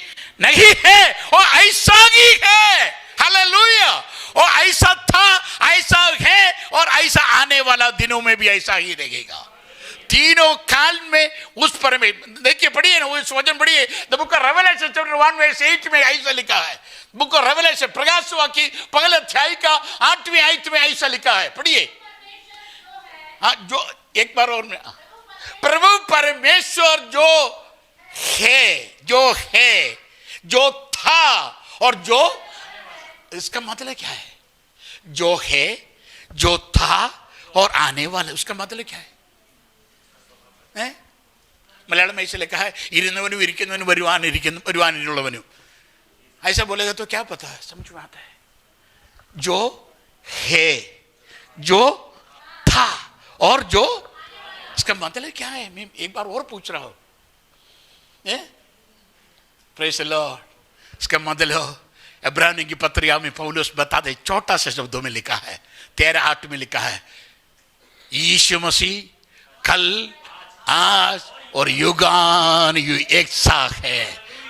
नहीं है। वो ऐसा ही है। हालेलुया। वो ऐसा था, ऐसा है और ऐसा आने वाला दिनों में भी ऐसा ही रहेगा। तीनों काल में उस परमेश्वर, देखिए पढ़िए ना, उस वचन पढ़िए। The book of Revelation chapter 1 verse 8 में ऐसा लिखा है। बुक ऑफ रेवलेशन, प्रकाश वाक्य पहले अध्याय का 8वें आयत में ऐसा लिखा है, पढ़िए। हाँ, जो एक बार और में, प्रभु परमेश्वर जो है, जो था और जो, इसका मतलब क्या है? जो है, जो था और आने वाला, उसका मतलब क्या है? मलयालम में ऐसे लिखा है, इरुन्नवनु इरिक्कुन्नवनु വരുവാനിരിക്കുന്നവനും। ऐसा बोलेगा तो क्या पता है, समझ में आता है? जो है, जो था और जो, इसका मतलब क्या है? मैं एक बार और पूछ रहा हूं। Praise the Lord. इसका मतलब इब्रानियों की पत्रिका में पौलुस बता दे, छोटा से शब्दों में लिखा है, 13:8 में लिखा है, यीशु मसीह कल, आज और युगान युग एक साथ है।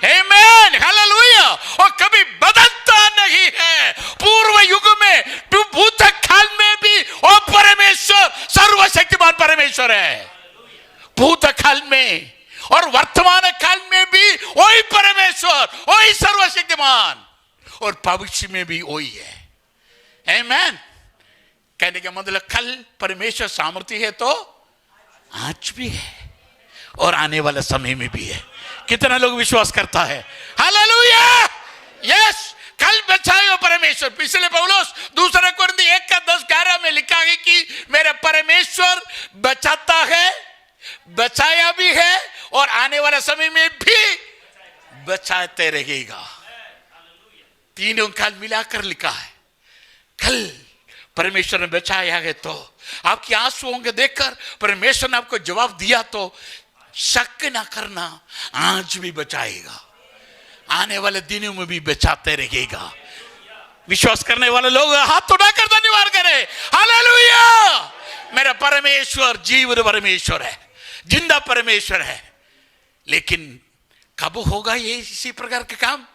आमेन, हालेलुया। और कभी बदलता नहीं है। पूर्व युग में, भूतकाल में भी वो परमेश्वर सर्वशक्तिमान परमेश्वर है। भूतकाल में और वर्तमान काल में भी वही परमेश्वर, वही सर्वशक्तिमान, और भविष्य में भी वही है। आमेन। कहने का मतलब कल परमेश्वर सामर्थ्य है तो आज भी है और आने वाले समय में भी है। कितना लोग विश्वास करता है? हालेलुया। यस, कल बचाए परमेश्वर। पिछले पौलुस दूसरा कुरिन्थी 1:10-11 में लिखा है कि मेरा परमेश्वर बचाता है, बचाया भी है और आने वाले समय में भी बचाते रहेगा। तीनों काल मिलाकर लिखा है। कल परमेश्वर ने बचाया है तो आपकी आंसुओं को देखकर परमेश्वर ने आपको जवाब दिया तो शक ना करना, आज भी बचाएगा, आने वाले दिनों में भी बचाते रहेगा। विश्वास करने वाले लोग हाथ उठाकर धन्यवाद करें। हालेलुया। मेरा परमेश्वर जीवन परमेश्वर है, जिंदा परमेश्वर है। लेकिन कब होगा ये इसी प्रकार का काम?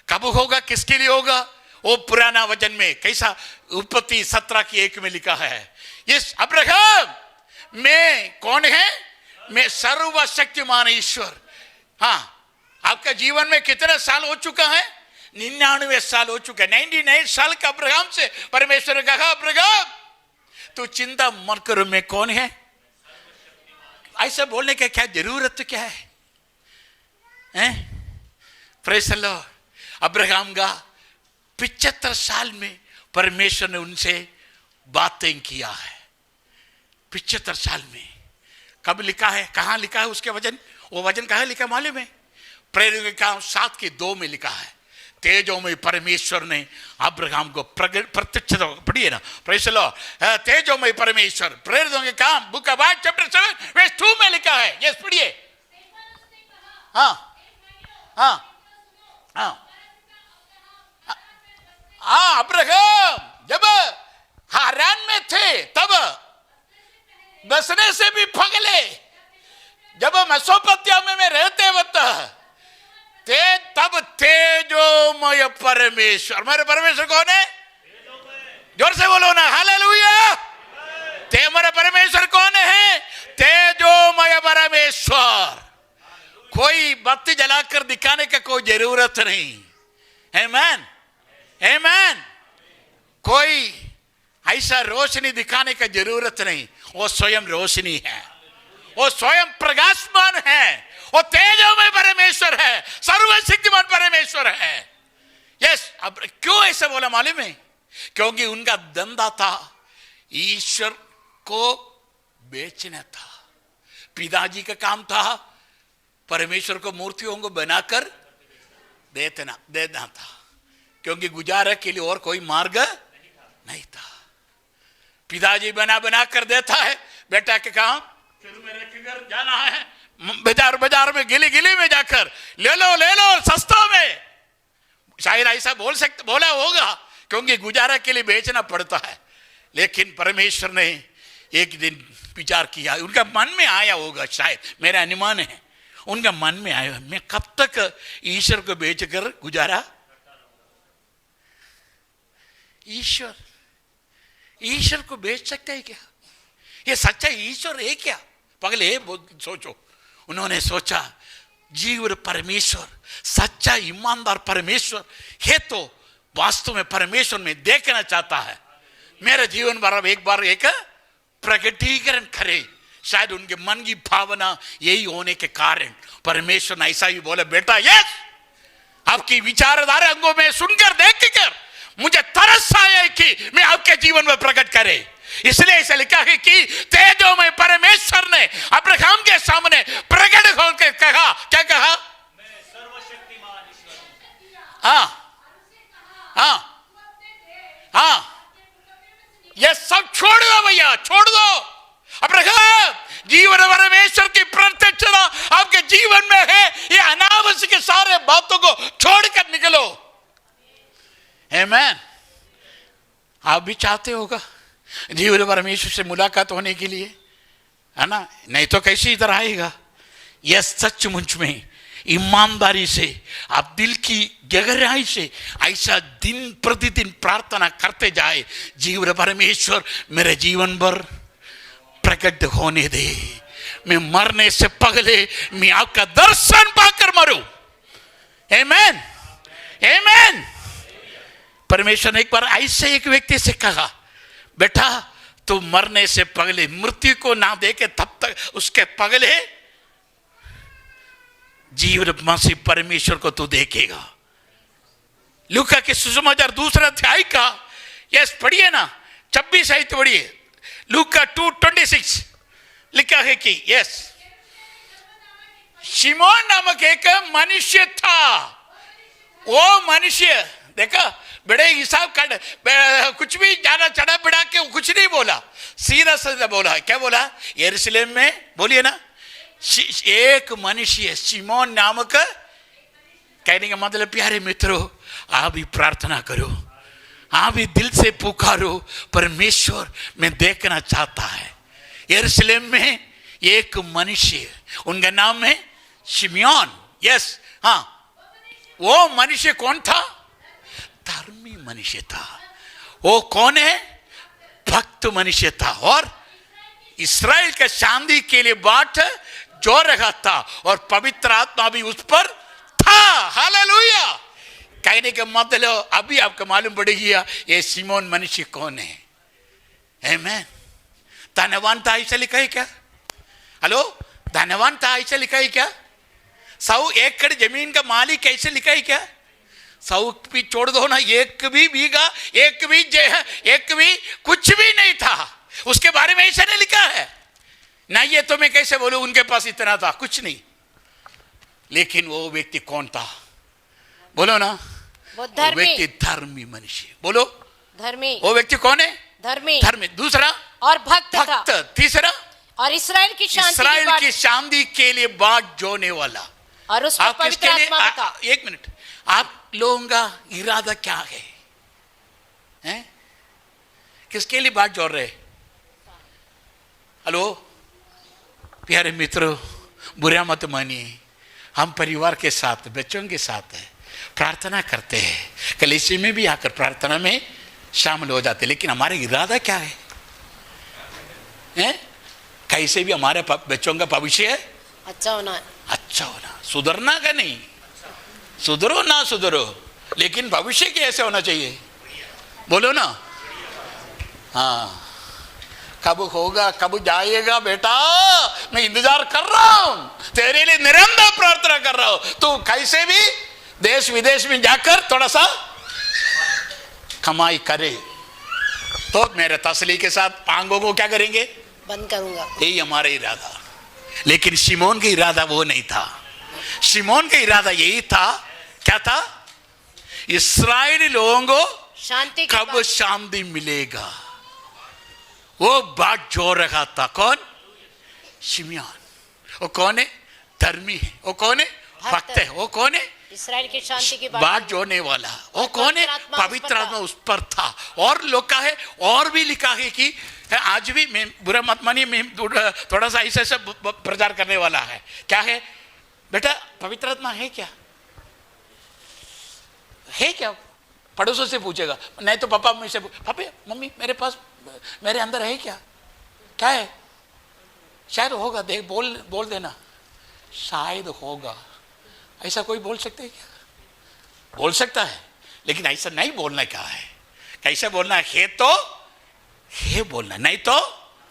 कब होगा? किसके लिए होगा? वो पुराना वचन में कैसा, उत्पत्ति 17:1 में लिखा है, यस अब्राहम मैं कौन है? मैं सर्वशक्तिमान ईश्वर। हाँ, आपका जीवन में कितने साल हो चुका है? 99 साल हो चुका है। 99 साल का अब्राहम से परमेश्वर ने कहा अब्राहम तू चिंता मत करो, मैं कौन है? ऐसा बोलने का क्या जरूरत क्या है? Praise the Lord. अब्राहम का 75 साल में परमेश्वर ने उनसे बातें किया है। 75 साल में। कब लिखा है? कहाँ लिखा है उसके वचन? वो वचन कहाँ लिखा मालूम है? प्रेरितों के काम 7:2 में लिखा है। तेजों में परमेश्वर ने अब्राहम को प्रत्यक्ष, पढ़िए ना, प्रेज़ द लॉर्ड। तेजों में परमेश्वर, प्रेरितों के काम बुक ऑफ एक्ट्स चैप्टर 7:2 में लिखा है। यस, पढ़िए। हाँ हाँ हाँ हाँ, अब्राहम जब हारान में थे तब बसने से भी पगले, जब मेसोपोटामिया में रहते वक्त तब तेजोमय परमेश्वर। मेरे परमेश्वर कौन है? जोर से बोलो ना, हालेलुया। ते मेरा परमेश्वर कौन है? तेजोमय परमेश्वर। कोई बत्ती जलाकर दिखाने का कोई जरूरत नहीं। आमेन, आमेन। कोई ऐसा रोशनी दिखाने का जरूरत नहीं। वो स्वयं रोशनी है, वो स्वयं प्रकाशमान है, वो तेजोमय परमेश्वर है, सर्वशक्तिमान परमेश्वर है। यस, अब क्यों ऐसा बोला मालूम है? क्योंकि उनका धंधा था ईश्वर को बेचना था। पिताजी का काम था परमेश्वर को मूर्तियों को बनाकर देना था, क्योंकि गुजारा के लिए और कोई मार्ग नहीं था। पिताजी बना कर देता है, बेटा के काम शुरू में रखकर जाना है, बाजार में गिली में जाकर ले लो सस्ता में। शायद ऐसा बोला होगा क्योंकि गुजारा के लिए बेचना पड़ता है। लेकिन परमेश्वर ने एक दिन विचार किया, उनका मन में आया होगा, शायद मेरा अनुमान है, उनका मन में आया मैं कब तक ईश्वर को बेचकर गुजारा। ईश्वर को बेच सकते हैं क्या? ये सच्चा ईश्वर है क्या? पगले सोचो। उन्होंने सोचा जीवन परमेश्वर, सच्चा ईमानदार परमेश्वर है तो वास्तव में परमेश्वर में देखना चाहता है। मेरे जीवन भर एक बार एक प्रकटीकरण करे। शायद उनके मन की भावना यही होने के कारण परमेश्वर ने ऐसा ही बोला, बेटा यस, आपकी विचारधारा अंगों में सुनकर देखकर मुझे तरस आया कि मैं आपके जीवन में प्रकट करे। इसलिए ऐसा लिखा है कि तेजों में परमेश्वर ने अब्राहम के सामने प्रकट होकर कहा, क्या कहा? मैं सर्वशक्तिमान ईश्वर हूं। हाँ हाँ हाँ, ये सब छोड़ दो भैया, छोड़ दो। अब्राहम, जीवन परमेश्वर की प्रत्यक्षता आपके जीवन में है, ये अनावश्यक सारे बातों को छोड़कर निकलो। आमेन। आप भी चाहते होगा जीवन परमेश्वर से मुलाकात होने के लिए? है ना, नहीं तो कैसे इधर आएगा। यह सचमुच में ईमानदारी से आप दिल की गहराई से ऐसा दिन प्रतिदिन प्रार्थना करते जाए, जीवन परमेश्वर मेरे जीवन भर प्रकट होने दे, मैं मरने से पहले मैं आपका दर्शन पाकर मरूं। आमेन, आमेन। परमेश्वर ने एक बार ऐसे एक व्यक्ति से कहा, बेटा तू मरने से पहले मृत्यु को ना देखे तब तक उसके पहले जीवन मसीह परमेश्वर को तू देखेगा। लूका के सुसमाचार 2 अध्याय का यस पढ़िए ना, 26 आयत पढ़िए। लूका 2:26 लिखा है कि यस, शिमोन नामक एक मनुष्य था। वो मनुष्य देखा, बड़े हिसाब काट, कुछ भी ज्यादा चढ़ा बढ़ा के कुछ नहीं बोला, सीधा सीधा बोला। क्या बोला? यरूशलेम में, बोलिए ना, एक मनुष्य शिमोन नामक। कहने का मतलब प्यारे मित्रों, आप भी प्रार्थना करो, आप भी दिल से पुकारो, परमेश्वर मैं देखना चाहता है। यरूशलेम में एक मनुष्य, उनका नाम है शिमोन। यस, हाँ, वो मनुष्य कौन था? धर्मी मनुष्य था। वो कौन है? भक्त मनुष्य था, और इस्राएल के शांति के लिए बाट जो रहा था, और पवित्र आत्मा भी उस पर था। हालेलुया। कहने का मतलब अभी आपको मालूम पड़ेगी ये सिमोन मनुष्य कौन है। आमेन। धनवान था ऐसा लिखा है क्या? हेलो, धनवान था ऐसा लिखा है क्या? 100 एकड़ जमीन का मालिक ऐसे लिखा है क्या? 100 भी छोड़ दो ना, एक भी बीघा, एक भी कुछ भी नहीं था उसके बारे में ऐसा नहीं लिखा है ना। ये तो मैं कैसे बोलूं उनके पास इतना था, कुछ नहीं। लेकिन वो व्यक्ति कौन था? बोलो ना। वो धर्मी, व्यक्ति धर्मी मनुष्य। बोलो धर्मी। वो व्यक्ति कौन है? धर्मी। धर्मी। दूसरा और भक्त था। तीसरा, और इस्राएल की शांति के लिए बाट जोड़ने वाला। और उस पर पवित्र आत्मा था। एक मिनट, आप लोगों का इरादा क्या है? हैं? किसके लिए बाट जोड़ रहे? हेलो प्यारे मित्रों, बुरा मत मानिए, हम परिवार के साथ, बच्चों के साथ है, प्रार्थना करते हैं, कलीसिया में भी आकर प्रार्थना में शामिल हो जाते, लेकिन हमारा इरादा क्या है? हैं? कैसे भी हमारे बच्चों का भविष्य है अच्छा होना है, अच्छा होना, सुधरना का नहीं, सुधरो ना सुधरो, लेकिन भविष्य कैसे होना चाहिए? बोलो ना। हाँ, कब होगा, कब जाएगा बेटा, मैं इंतजार कर रहा हूं, तेरे लिए निरंतर प्रार्थना कर रहा हूं। तू कैसे भी देश विदेश में जाकर थोड़ा सा कमाई करे, तो मेरे तसली के साथ आंगों को क्या करेंगे? बंद करूंगा। यही हमारा इरादा। लेकिन शिमोन का इरादा वो नहीं था। शिमोन का इरादा यही था, क्या था? इस्राएली लोगों को शांति कब शांति मिलेगा, वो बात जो रखा था। कौन? शिमोन। वो कौन है? धर्मी है। वो कौन है? भक्त है। वो कौन है? इस्राएल की शांति की बात जोड़ने वाला। वो कौन है? पवित्र आत्मा उस पर था। और लिखा है, और भी लिखा है कि आज भी, मैं बुरा मत मानिए, मैं थोड़ा सा ऐसा प्रचार करने वाला है। क्या है बेटा? पवित्र आत्मा है क्या? है क्या? पड़ोसों से पूछेगा, नहीं तो पापा मुझसे, पापा मम्मी मेरे पास, मेरे अंदर है क्या? क्या है? शायद होगा, देख बोल देना, शायद होगा। ऐसा कोई बोल सकते है क्या? बोल सकता है, लेकिन ऐसा नहीं बोलना। क्या है? कैसे बोलना है? तो है बोलना, नहीं तो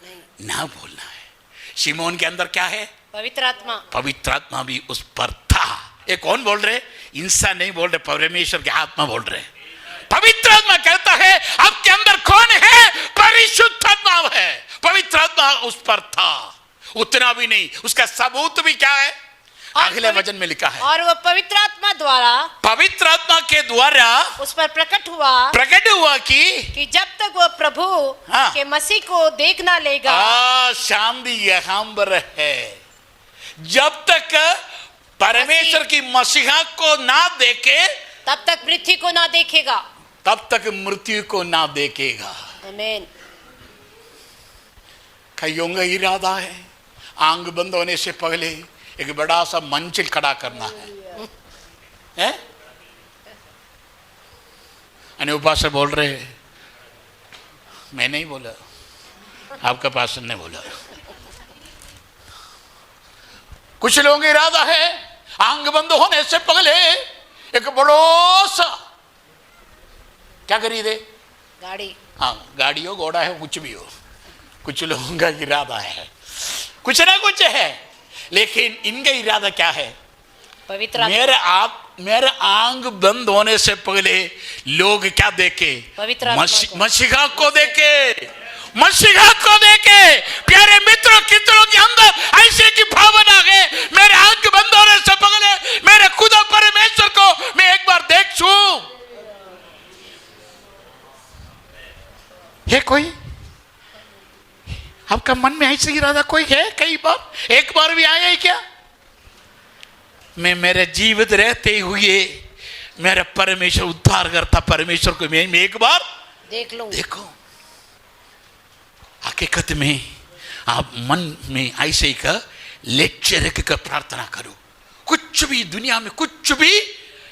नहीं ना बोलना है। शिमोन के अंदर क्या है? पवित्र आत्मा। पवित्र आत्मा भी उस पर था। ये कौन बोल रहे? इंसान नहीं बोल रहे, परमेश्वर के आत्मा बोल रहे। पवित्र आत्मा कहता है आपके अंदर कौन है? परिशुद्ध आत्मा है। पवित्र आत्मा उस पर था। उतना भी नहीं, उसका सबूत भी क्या है? अगले वचन में लिखा है, और वो पवित्र आत्मा द्वारा, पवित्र आत्मा के द्वारा उस पर प्रकट हुआ कि जब तक वो प्रभु के मसीह को देख ना लेगा। शांति यहाँ पर है, जब तक परमेश्वर की मसीहा को ना देखे, तब तक मृत्यु को ना देखेगा, तब तक मृत्यु को ना देखेगा। आमीन। कईयों का इरादा है आंख बंद होने से पहले एक बड़ा सा मंजिल खड़ा करना है? उपासक बोल रहे, मैं नहीं बोला, आपका पास्टर ने बोला। कुछ लोगों का इरादा है आंख बंद होने से पहले एक बड़ा सा क्या खरीदे? गाड़ी। हाँ, गाड़ी हो, घोड़ा है, कुछ भी हो। कुछ लोगों का इरादा है, कुछ ना कुछ है, लेकिन इनका इरादा क्या है? पवित्र मेरे आंख बंद होने से पहले लोग क्या देखे? पवित्र मसीहा को देखे, मसीहा को देखे। प्यारे मित्रों, कितनों के अंदर ऐसे की भावना है, मेरे आंख बंद होने से पहले मेरे खुदा परमेश्वर को मैं एक बार देख छूं। है कोई आपका मन में ऐसे इरादा कोई है? कई बार, एक बार भी आया है क्या? मैं मेरे जीवित रहते हुए मेरा परमेश्वर उद्धार करता परमेश्वर को मैं एक बार देख लो। देखो, हकीकत में आप मन में ऐसे ही का लेक्चर कर प्रार्थना करो। कुछ भी दुनिया में कुछ भी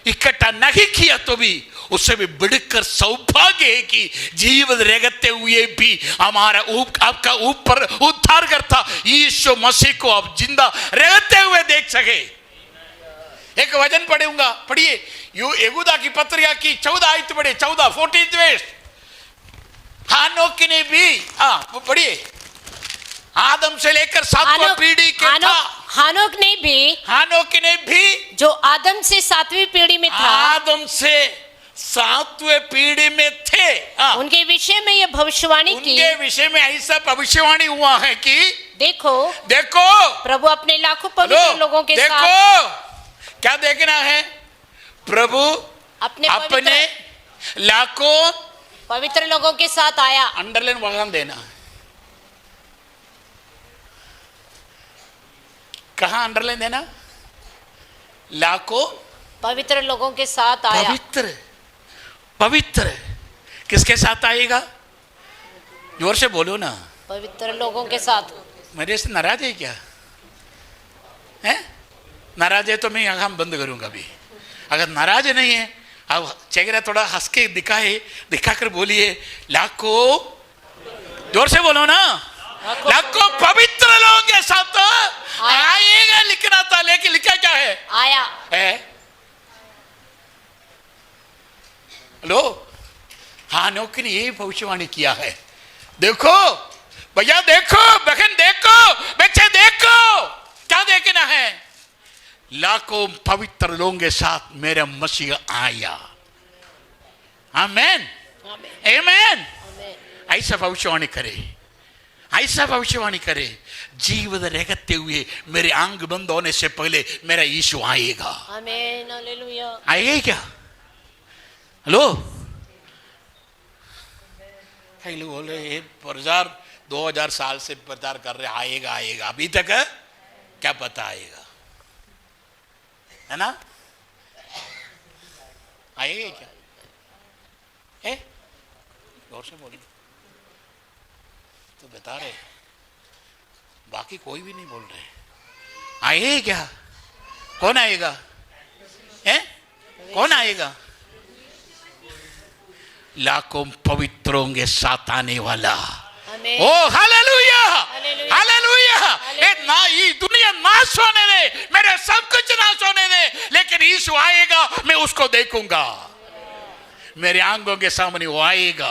इकट्ठा नहीं किया तो भी उससे भी बढ़कर सौभाग्य है कि जीवन रहते हुए भी हमारा आपका ऊपर उद्धार करता यीशु मसीह को आप जिंदा रहते हुए देख सके। एक वचन पढ़ूंगा, पढ़िए। यहूदा की पत्रिका की 14 आयत पढ़िए, 14 14 वर्ष। हानोक ने भी, हाँ पढ़िए, आदम से लेकर 7वां पीढ़ी के था। हानोक ने भी जो आदम से 7वीं पीढ़ी में था, आदम से 7वें पीढ़ी में थे, उनके विषय में यह भविष्यवाणी की, उनके विषय में ऐसा भविष्यवाणी हुआ है कि देखो प्रभु अपने लाखों पवित्र लोगों के देखो, साथ, क्या देखना है? प्रभु अपने लाखों पवित्र लोगों के साथ आया। अंडरलाइन वहां देना, कहां अंडरलाइन देना? लाखों पवित्र लोगों के साथ आया। पवित्र किसके साथ आएगा? जोर से बोलो ना। पवित्र लोगों के साथ। मेरे से नाराज है क्या? है नाराज है तो मैं यहाँ बंद करूंगा अभी। अगर नाराज नहीं है, अब चेहरा थोड़ा हंस के दिखाकर बोलिए, लाखों, जोर से बोलो ना, लाखों पवित्र लोगों के साथ आएगा लिखना था, लेकिन लिखा क्या है? आया है। हेलो, हानोक ने यही भविष्यवाणी किया है। देखो भैया, देखो बहन, देखो बच्चे, देखो क्या देखना है? लाखों पवित्र लोगों के साथ मेरा मसीह आया। आमेन, आमेन। ऐसा भविष्यवाणी करे, ऐसा भविष्यवाणी करे। जीवन रहते हुए मेरे आंख बंद होने से पहले मेरा यीशु आएगा। आमेन, हालेलुया। आएगा क्या? हेलो, कई लोग बोल रहे 2000 साल से प्रचार कर रहे आएगा आएगा, अभी तक है? क्या पता आएगा, है ना? आएगा क्या? है जोर से बोलिए तो बता रहे, बाकी कोई भी नहीं बोल रहे। आएगा क्या? कौन आएगा? है कौन आएगा? लाखों पवित्रों के साथ आने वाला। ओ हालेलुया, हालेलुया। ना ये दुनिया नाश होने दे, मेरे सब कुछ नाश होने दे, लेकिन यीशु आएगा, मैं उसको देखूंगा, मेरे आंखों के सामने वो आएगा।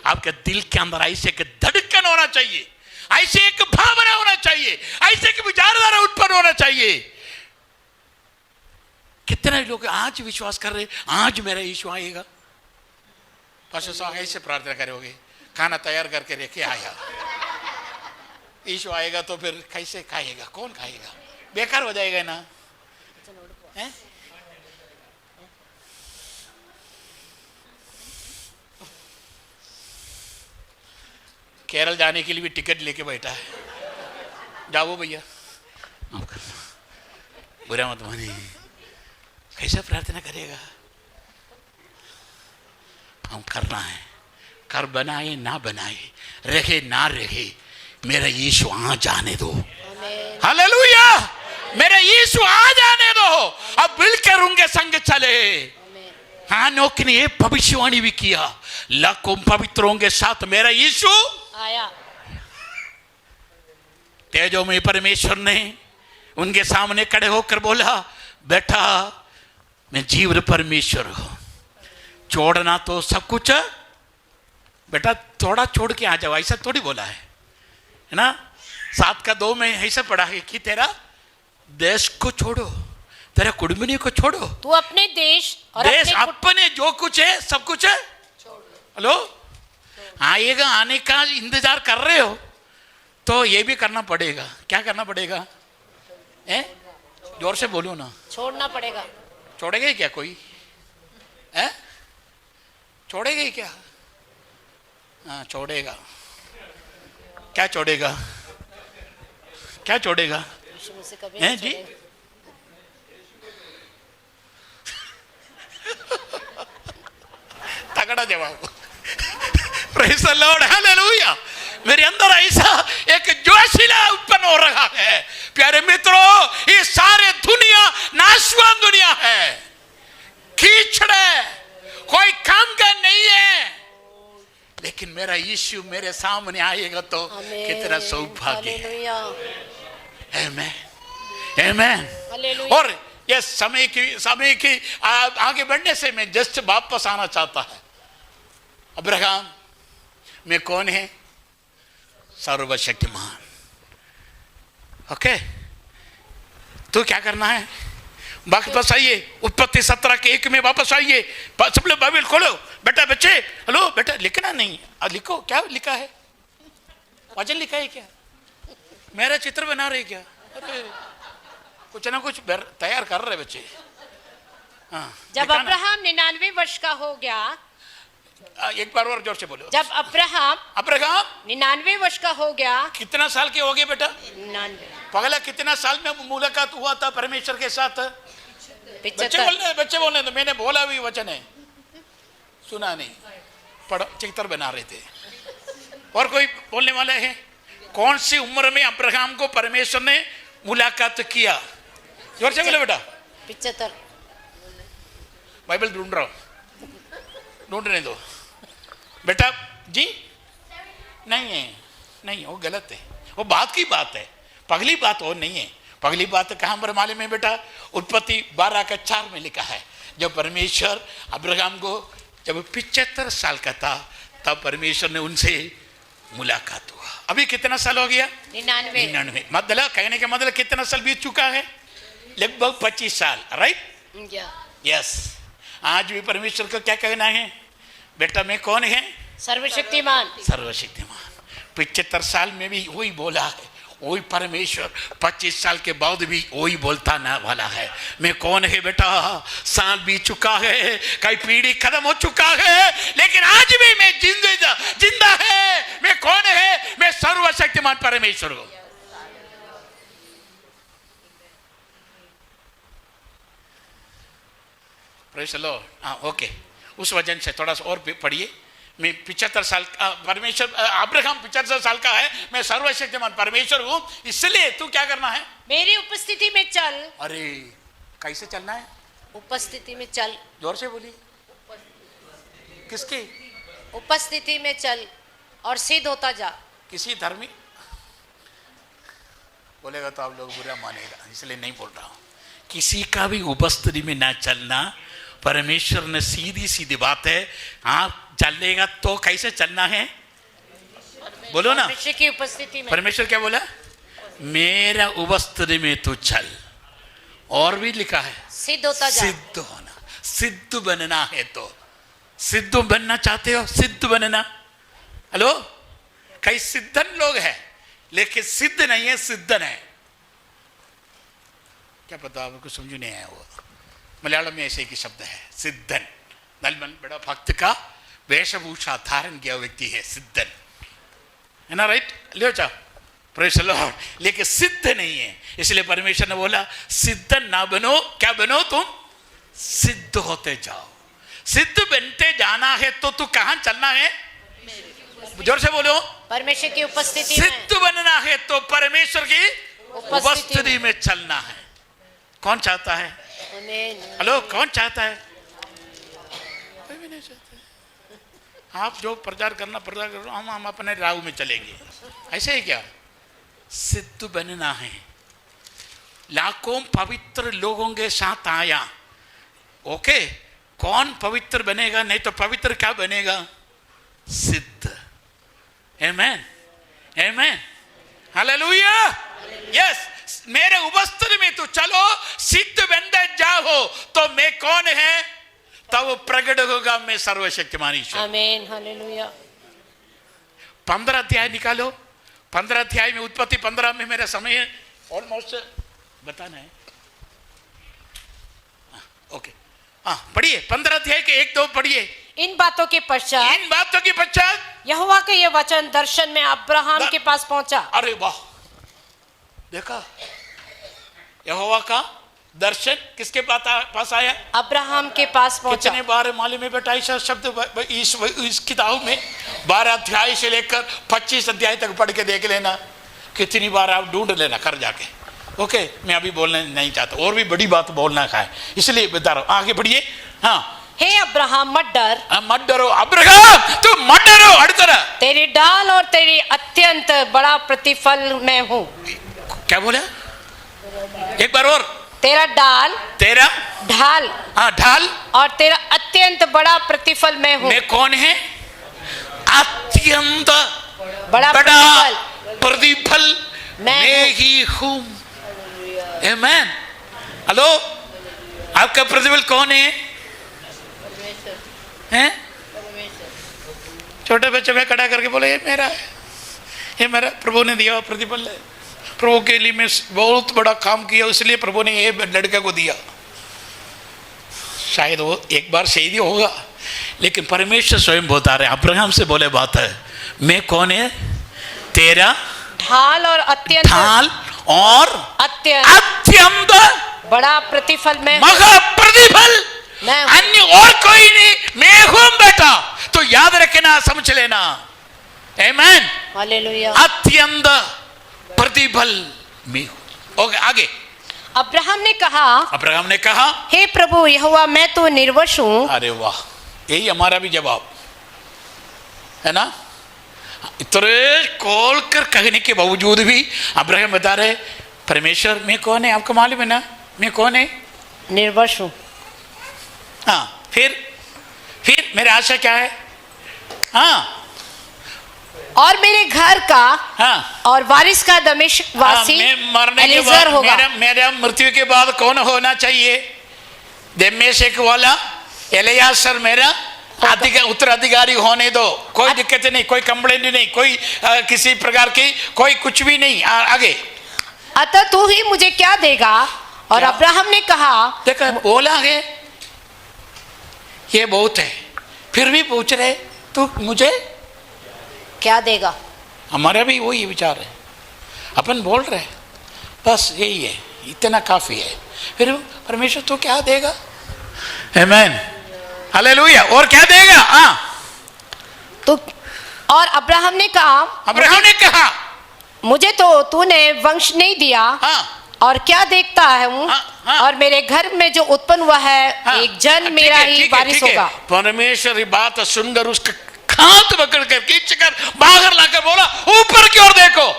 आपके दिल के अंदर ऐसे एक धड़कन होना चाहिए, ऐसे एक भावना होना चाहिए, ऐसे एक विचारधारा उत्पन्न होना चाहिए। कितने लोग आज विश्वास कर रहे आज मेरा यीशु आएगा? पास्टर साहब ऐसे प्रार्थना करोगे, खाना तैयार करके रखे आया, यीशु आएगा तो फिर कैसे खाएगा? कौन खाएगा? बेकार हो जाएगा ना। है? केरल जाने के लिए भी टिकट लेके बैठा है, जाओ भैया, बुरा मत माने। कैसे प्रार्थना करेगा? हम करना है, कर बनाए ना बनाए, रहे ना रहे, मेरा यीशु आ जाने दो। हालेलुया। मेरे यीशु आ जाने दो, अब मिलकर उनके संग चले। हानोक ने ये भविष्यवाणी भी किया, लाखों पवित्रों के साथ मेरा यीशु आया। तेजो में परमेश्वर ने उनके सामने खड़े होकर बोला, बेटा मैं जीवन परमेश्वर हूं, छोड़ना तो सब कुछ, बेटा थोड़ा छोड़ के आ जाओ, ऐसा थोड़ी बोला है ना। 7:2 में ऐसा पढ़ा है कि तेरा देश को छोड़ो, तेरा कुटुंबिनी को छोड़ो, तू अपने देश और देश अपने जो कुछ है सब कुछ है। हेलो, आएगा, आने का इंतजार कर रहे हो तो ये भी करना पड़ेगा। क्या करना पड़ेगा? जोर से बोलो ना। छोड़ना पड़ेगा। छोड़ेगा ही क्या कोई? छोड़ेगा ही क्या? हाँ छोड़ेगा। क्या छोड़ेगा? क्या छोड़ेगा? हैं जी? तगड़ा जवाब। Praise the Lord, hallelujah. मेरे अंदर ऐसा एक जोशीला उत्पन्न हो रहा है। प्यारे मित्रों, ये सारे दुनिया नाशवान दुनिया है, कीचड़े, कोई काम का नहीं है, लेकिन मेरा यीशु मेरे सामने आएगा तो कितना सौभाग्य है। आमेन, आमेन। और ये समय की आगे बढ़ने से मैं जस्ट वापस आना चाहता है। अब्राहम में कौन है? सर्वशक्तिमान। ओके, तो क्या करना है? वापस आइए, उत्पत्ति 17:1 में वापस आइए। सब लोग बाइबल खोलो। बेटा, बच्चे, हेलो बेटा, लिखना नहीं, लिखो। क्या लिखा है? वचन लिखा है क्या? मेरा चित्र बना रहे क्या? अरे कुछ ना कुछ तैयार कर रहे बच्चे। हाँ, जब अब्राहम 99 वर्ष का हो गया, एक बार और जोर से बोलो। जब अब्राहम 99 वर्ष का हो गया। कितना साल के हो गए बेटा? 99। पगला कितना साल में मुलाकात हुआ था परमेश्वर के साथ? 75। बच्चे बोलने तो मैंने बोला भी वचन है, सुना नहीं, पढ़ो, चित्र बना रहे थे। और कोई बोलने वाला है? कौन सी उम्र में अब्राहम को परमेश्वर ने मुलाकात किया? जोर से बोले बेटा। 75। बाइबल ढूंढ रहा हूं, ढूंढने दो बेटा जी। नहीं है, नहीं, वो गलत है, वो बात की बात है, पगली बात वो नहीं है। पगली बात कहाँ पर मालूम है बेटा? उत्पत्ति 12:4 में लिखा है, जब परमेश्वर अब्राहम को जब 75 साल का था तब परमेश्वर ने उनसे मुलाकात हुआ। अभी कितना साल हो गया? 99। मतलब कहने का मतलब कितना साल बीत चुका है? लगभग 25 साल, राइट? यस। आज भी परमेश्वर को क्या कहना है? बेटा मैं कौन है? सर्वशक्तिमान। सर्वशक्तिमान। 75 साल में भी वही बोला है, वही परमेश्वर 25 साल के बाद भी वही बोलता ना वाला है। मैं कौन है बेटा? साल बीत चुका है, कई पीढ़ी खत्म हो चुका है, लेकिन आज भी मैं जिंदा है। मैं कौन है? मैं सर्वशक्तिमान परमेश्वर हूं। Praise the Lord. हाँ, ओके, उस वजह से थोड़ा सा और पढ़िए। मैं 75 साल परमेश्वर, अब्राहम 75 साल का है, मैं सर्वशक्तिमान परमेश्वर हूं, इसलिए तू क्या करना है? मेरी उपस्थिति में चल। अरे कैसे चलना है? उपस्थिति में चल। जोर से बोलिए। किसकी उपस्थिति में चल और सिद्ध होता जा। किसी धर्मी बोलेगा तो आप लोग बुरा मानेगा, इसलिए नहीं बोल रहा हूं। किसी का भी उपस्थिति में ना चलना, परमेश्वर ने सीधी सीधी बात है। आप चलेगा तो कैसे चलना है? बोलो ना। परमेश्वर की उपस्थिति में। परमेश्वर क्या बोला? मेरा उपस्थिति में तू चल। और भी लिखा है सिद्ध होता जा। सिद्ध होना, सिद्ध बनना है। तो सिद्ध बनना चाहते हो? सिद्ध बनना। हेलो, कई सिद्धन लोग हैं लेकिन सिद्ध नहीं है, सिद्धन है। क्या पता आपको समझ नहीं आया? वो मलयालम में ऐसे की शब्द है, सिद्धन। नलमन बड़ा भक्त का वेशभूषा धारण किया व्यक्ति है सिद्धन, है ना? राइट, ले जाओ। Praise the Lord. लेकिन सिद्ध नहीं है, इसलिए परमेश्वर ने बोला सिद्धन ना बनो। क्या बनो तुम? सिद्ध होते जाओ। सिद्ध बनते जाना है तो तू कहां चलना है? जोर से बोलो। परमेश्वर की उपस्थिति में। सिद्ध बनना है तो परमेश्वर की उपस्थिति में चलना है। कौन चाहता है? हेलो, कौन चाहता है? कोई भी नहीं चाहता। आप जो प्रचार करना प्रचार करो, हम अपने राह में चलेंगे। ऐसे ही क्या? सिद्ध बनना है। लाखों पवित्र लोगों के साथ आया। ओके, कौन पवित्र बनेगा? नहीं तो पवित्र क्या बनेगा? सिद्ध। आमेन, आमेन, हालेलुया। यस, मेरे उपस्थिति में तो चलो, सिद्ध बनते जाओ तो मैं कौन है? तब प्रकट होगा मैं सर्वशक्तिमान ईश्वर। आमीन, हालेलुया। 15 अध्याय निकालो। 15 अध्याय में, उत्पत्ति 15 में मेरा समय है ऑलमोस्ट बताना है। ओके, हाँ पढ़िए। 15 अध्याय के 1-2 पढ़िए। इन बातों के पश्चात यहोवा का यह वचन दर्शन में अब्राहम के पास पहुंचा। अरे वाह, देखा, यहोवा का दर्शन किसके पास आया? अब्राहम के पास पहुंचा। कितने बार मालूम है बेटा ऐसा शब्द इस किताब में? 12 अध्याय से लेकर 25 अध्याय तक पढ़ के देख लेना, कितनी बार आप ढूंढ लेना कर जाके। ओके, मैं अभी बोलने नहीं चाहता, और भी बड़ी बात बोलना है, इसलिए बता रहा हूं। आगे बढ़िए। हाँ, हे अब्राहम मत डर, मत डरो अब्राहम, तू मत डरो। अड़तरा, तेरी डाल और तेरी अत्यंत बड़ा प्रतिफल मैं हूँ। क्या बोला? एक बार और। तेरा डाल, तेरा ढाल, हाँ ढाल, और तेरा अत्यंत बड़ा प्रतिफल मैं हूँ। मैं कौन है? अत्यंत बड़ा प्रतिफल मैं ही हूँ। आमेन। हेलो, आपका प्रतिफल कौन है? हैं? छोटे बच्चों में खड़ा करके बोले ये मेरा है, ये मेरा प्रभु ने दिया प्रतिफल है। प्रभु के लिए मैं बहुत बड़ा काम किया, इसलिए प्रभु ने ये लड़के को दिया। शायद वो एक बार सही होगा, लेकिन परमेश्वर स्वयं बता रहे, अब्राहम से बोले बात है, मैं कौन है? तेरा ढाल और अत्यंत बड़ा प्रतिफल मैं, महा प्रतिफल अन्य और कोई नहीं, मैं हूं बेटा। तो याद रखना, समझ लेना। आमेन, हालेलुया। अत्यंत प्रतिफल में हूं। ओके, आगे। अब्राहम ने कहा, हे प्रभु यहोवा, मैं तो निर्वंश हूं। अरे वाह, यही हमारा भी जवाब है ना। इतने कॉल कर कहने के बावजूद भी अब्राहम बता रहे, परमेश्वर मैं कौन है? आपको मालूम है ना मैं कौन है? निर्वंश हूं। हाँ, फिर मेरी आशा क्या है? हाँ, और मेरे घर का, हाँ, और वारिस का दमिश्क वासी मैं मरने के एलीजर होगा। मेरा मृत्यु के बाद कौन होना चाहिए? दमिश्क वाला एलियासर मेरा उत्तराधिकारी होने दो। कोई दिक्कत नहीं, कोई कंप्लेंट नहीं, कोई किसी प्रकार की कोई कुछ भी नहीं। आगे। अतः तू ही मुझे क्या देगा? और अब्राहम ने कहा, देखा, बोला है ये बहुत है, फिर भी पूछ रहे तू मुझे क्या देगा? हमारा भी वही विचार है, अपन बोल रहे बस यही है, इतना काफी है। फिर परमेश्वर तू क्या देगा? आमेन, हालेलुया। और क्या देगा? तो और अब्राहम ने कहा, मुझे तो तूने वंश नहीं दिया, और क्या देखता है हूँ, और मेरे घर में जो उत्पन्न हुआ है एक जन मेरा ही वारिस होगा। परमेश्वर ये बात सुनकर उसका हाथ पकड़ कर खींच कर बाहर लाकर बोला, ऊपर की ओर देखो।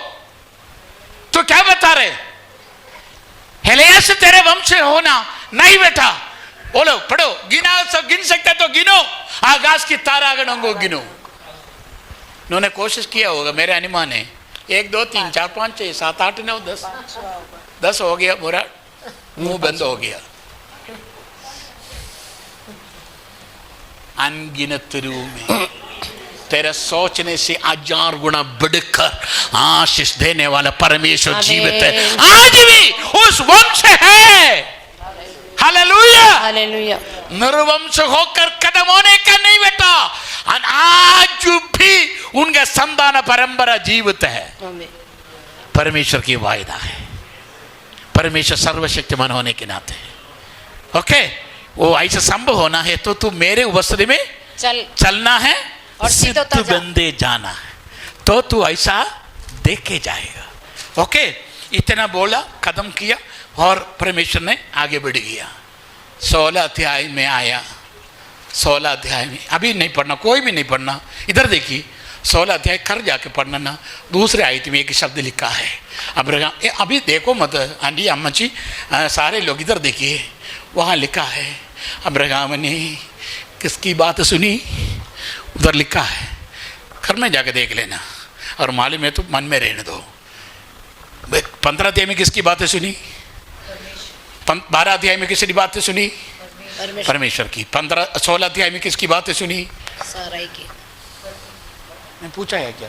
तो क्या बता रहे? एलियास तेरे वंश होना नहीं बेटा। बोलो, पढ़ो, गिन सकते तो गिनो, आकाश की तारागणों को गिनो। उन्होंने कोशिश किया होगा, मेरे अनुमान है 1 2 3 4 5 6 7 8 9 10 हो गया, पूरा मुंह बंद हो गया। अनगिनत रूप में तेरे सोचने से 1000 गुना बढ़कर आशीष देने वाला परमेश्वर जीवित है, आज भी उस वंश है। Hallelujah, hallelujah. निर्वंश होकर खत्म होने का नहीं बेटा, आज भी उनका संतान परंपरा जीवित है। परमेश्वर की वायदा है, परमेश्वर सर्वशक्तिमान होने के नाते। ओके, वो ऐसा संभव होना है तो तू मेरे उपस्थिति में चलना है और सिद्ध बंदे जाना है, तो तू ऐसा देखे जाएगा। ओके, इतना बोला, खत्म किया और परमेश्वर ने आगे बढ़ गया। 16 अध्याय में आया। 16 अध्याय में अभी नहीं पढ़ना, कोई भी नहीं पढ़ना, इधर देखिए 16 अध्याय कर जाके पढ़ना ना। दूसरे आयत में एक शब्द लिखा है अब्राहम, अभी देखो मत आंटी अम्मा जी, सारे लोग इधर देखिए, वहाँ लिखा है अब्राहम ने किसकी बात सुनी, उधर लिखा है, घर में जाके देख लेना और मालूम है तो मन में रहने दो। 15 अध्याय में किसकी बातें सुनी, 12 अध्याय में किसकी बातें सुनी, परमेश्वर की। 16 अध्याय में किसकी बातें सुनी, साराई की। मैं पूछा है क्या?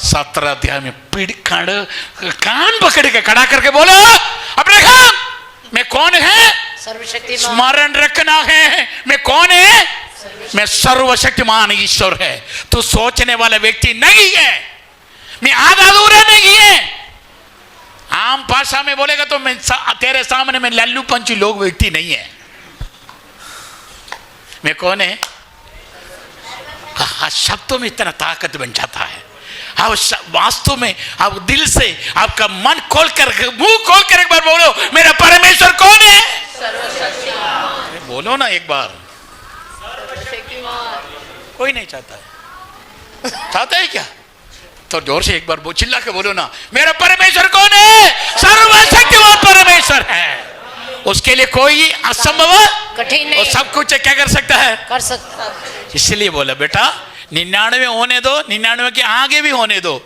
17 अध्याय में पीड़ कान पकड़ के खड़ा करके बोलो अब्राहम मैं कौन है, सर्वशक्तिमान, स्मरण रखना है मैं कौन है, मैं सर्वशक्तिमान ईश्वर है। तू सोचने वाला व्यक्ति नहीं है, मैं आधा अधूरा नहीं है। आम भाषा में बोलेगा तो मैं तेरे सामने में लल्लू पंचू लोग व्यक्ति नहीं है। मैं कौन है? शब्दों में इतना ताकत बन जाता है। आप वास्तव में आप दिल से आपका मन खोल कर मुंह खोल कर एक बार बोलो मेरा परमेश्वर कौन है, बोलो ना एक बार। कोई नहीं चाहता है, चाहता है क्या? तो जोर से एक बार चिल्ला के बोलो ना मेरा परमेश्वर कौन है, सर्वशक्तिमान परमेश्वर है। उसके लिए कोई असंभव कठिन नहीं, और सब कुछ क्या कर सकता है, कर सकता है। इसलिए बोला बेटा 99 होने दो, 99 के आगे भी होने दो।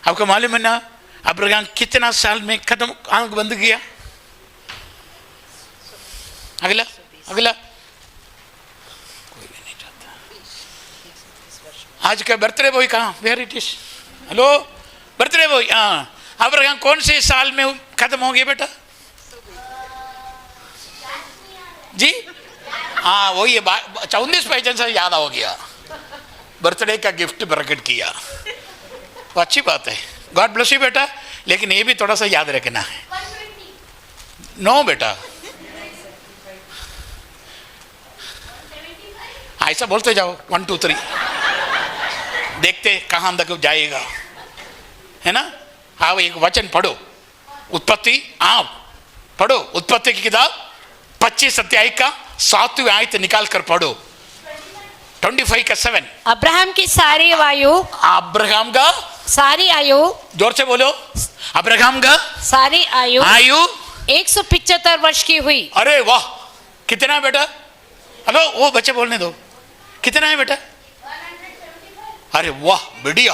आपको मालूम है ना अब्राहम कितना साल में खत्म आंख बंद किया? अगला अगला कोई भी नहीं चाहता। आज का बर्थडे बॉय कहाँ, where it is, hello birthday boy. हाँ अब्राहम कौन से साल में खत्म हो गया बेटा जी? हाँ वही 34 पहचान से याद हो गया, बर्थडे का गिफ्ट प्रकट किया, वो अच्छी बात है, गॉड ब्लेस यू बेटा। लेकिन ये भी थोड़ा सा याद रखना है। नो बेटा ऐसा बोलते जाओ 1 2 3 देखते कहां तक जाएगा, है ना। आप एक वचन पढ़ो उत्पत्ति, आप पढ़ो उत्पत्ति की किताब 25 अध्याय का 7वीं आयत निकाल कर पढ़ो, 25 का 7। अब्राहम की सारी आयु, अब्राहम का सारी आयु, जोर से बोलो, अब्राहम का सारी आयु 175 वर्ष की हुई। अरे वाह, कितना है बेटा? हेलो वो बच्चे बोलने दो, कितना है बेटा? अरे वाह बढ़िया,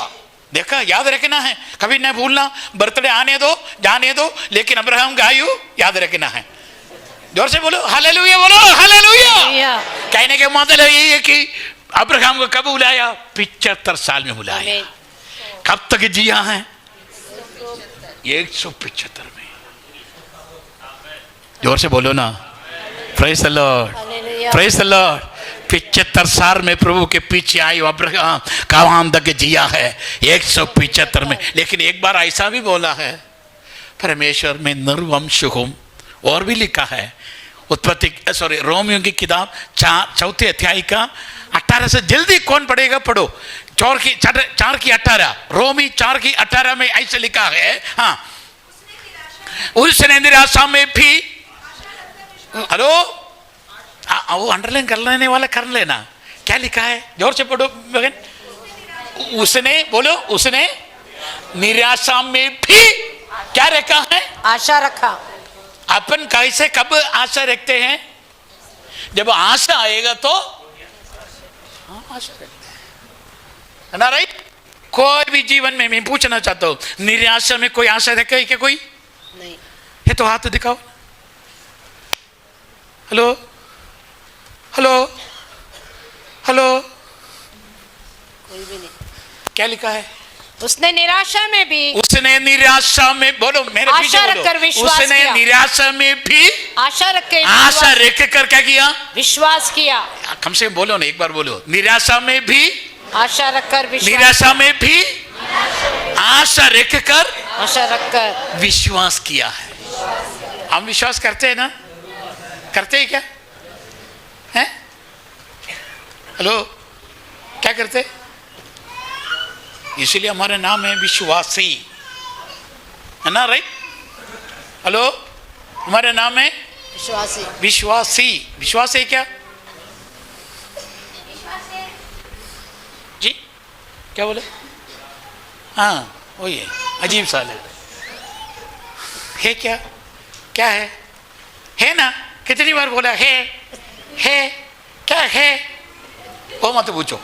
देखा याद रखना है, कभी नहीं भूलना। बर्थडे आने दो जाने दो, लेकिन अब्राहम का आयु याद रखना है। जोर से बोलो हालेलुया, बोलो हालेलुया। कहने के मतलब यही है कि अब्राहम को कब बुलाया? 75 साल में बुलाया। कब तक जिया है? 175 में। जोर से बोलो ना, praise the Lord, praise the Lord. 75 साल में प्रभु के पीछे आई अब्राहम, कहां तक जिया है? 175 में। लेकिन एक बार ऐसा भी बोला है परमेश्वर में निर्वंश हूं, और भी लिखा है उत्पत्ति रोमियो की किताब 4 अध्याय का 18 से। जल्दी कौन पढ़ेगा पढ़ो, 4 की 18, रोमी 4 की 18 में ऐसे लिखा है। हाँ उसने निराशा में भी, हेलो वो अंडरलाइन कर लेने वाला कर लेना, क्या लिखा है जोर से पढ़ो बहन। उसने बोलो, उसने निराशा में भी क्या रखा है? आशा रखा। अपन कैसे कब आशा रखते हैं? जब आशा आएगा तो आशा रखते हैं ना, राइट। कोई भी जीवन में मैं पूछना चाहता हूं, निराशा में कोई आशा रखे क्या? कोई नहीं है तो हाथ दिखाओ। हेलो हेलो हेलो, कोई भी नहीं। क्या लिखा है? उसने निराशा में भी, उसने निराशा में, बोलो मेरे पीछे बोलो, उसने निराशा में भी आशा रख कर क्या किया? विश्वास किया। कम से कम बोलो ना एक बार, बोलो निराशा में भी आशा रखकर, निराशा में भी आशा रखकर विश्वास किया है। हम विश्वास करते हैं ना? करते हैं क्या? हैं? हेलो क्या करते? इसलिए हमारा नाम है विश्वासी, है ना? राइट? हेलो, हमारा नाम है विश्वासी। विश्वासी। विश्वास है क्या जी? क्या बोले? हाँ वही है, अजीब सा है क्या? क्या है ना? कितनी बार बोला है क्या है? वो मत पूछो।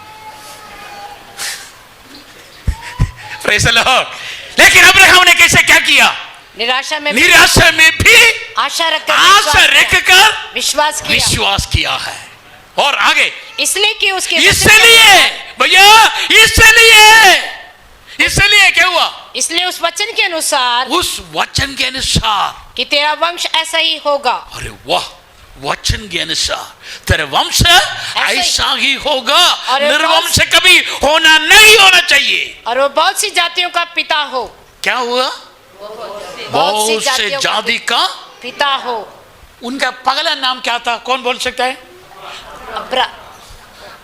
Praise the Lord. लेकिन अब्राहम ने कैसे क्या किया? निराशा में भी आशा रखकर विश्वास किया है। और आगे इसलिए कि उसके भैया इसलिए क्या हुआ? इसलिए उस वचन के अनुसार कि तेरा वंश ऐसा ही होगा। अरे वाह, वचन के अनुसार तेरा वंश ऐसा ही होगा, निर्वंश कभी होना नहीं होना चाहिए। और वो बहुत सी जातियों का पिता हो। क्या हुआ? बहुत से जाति का पिता हो। उनका पगला नाम क्या था? कौन बोल सकता है?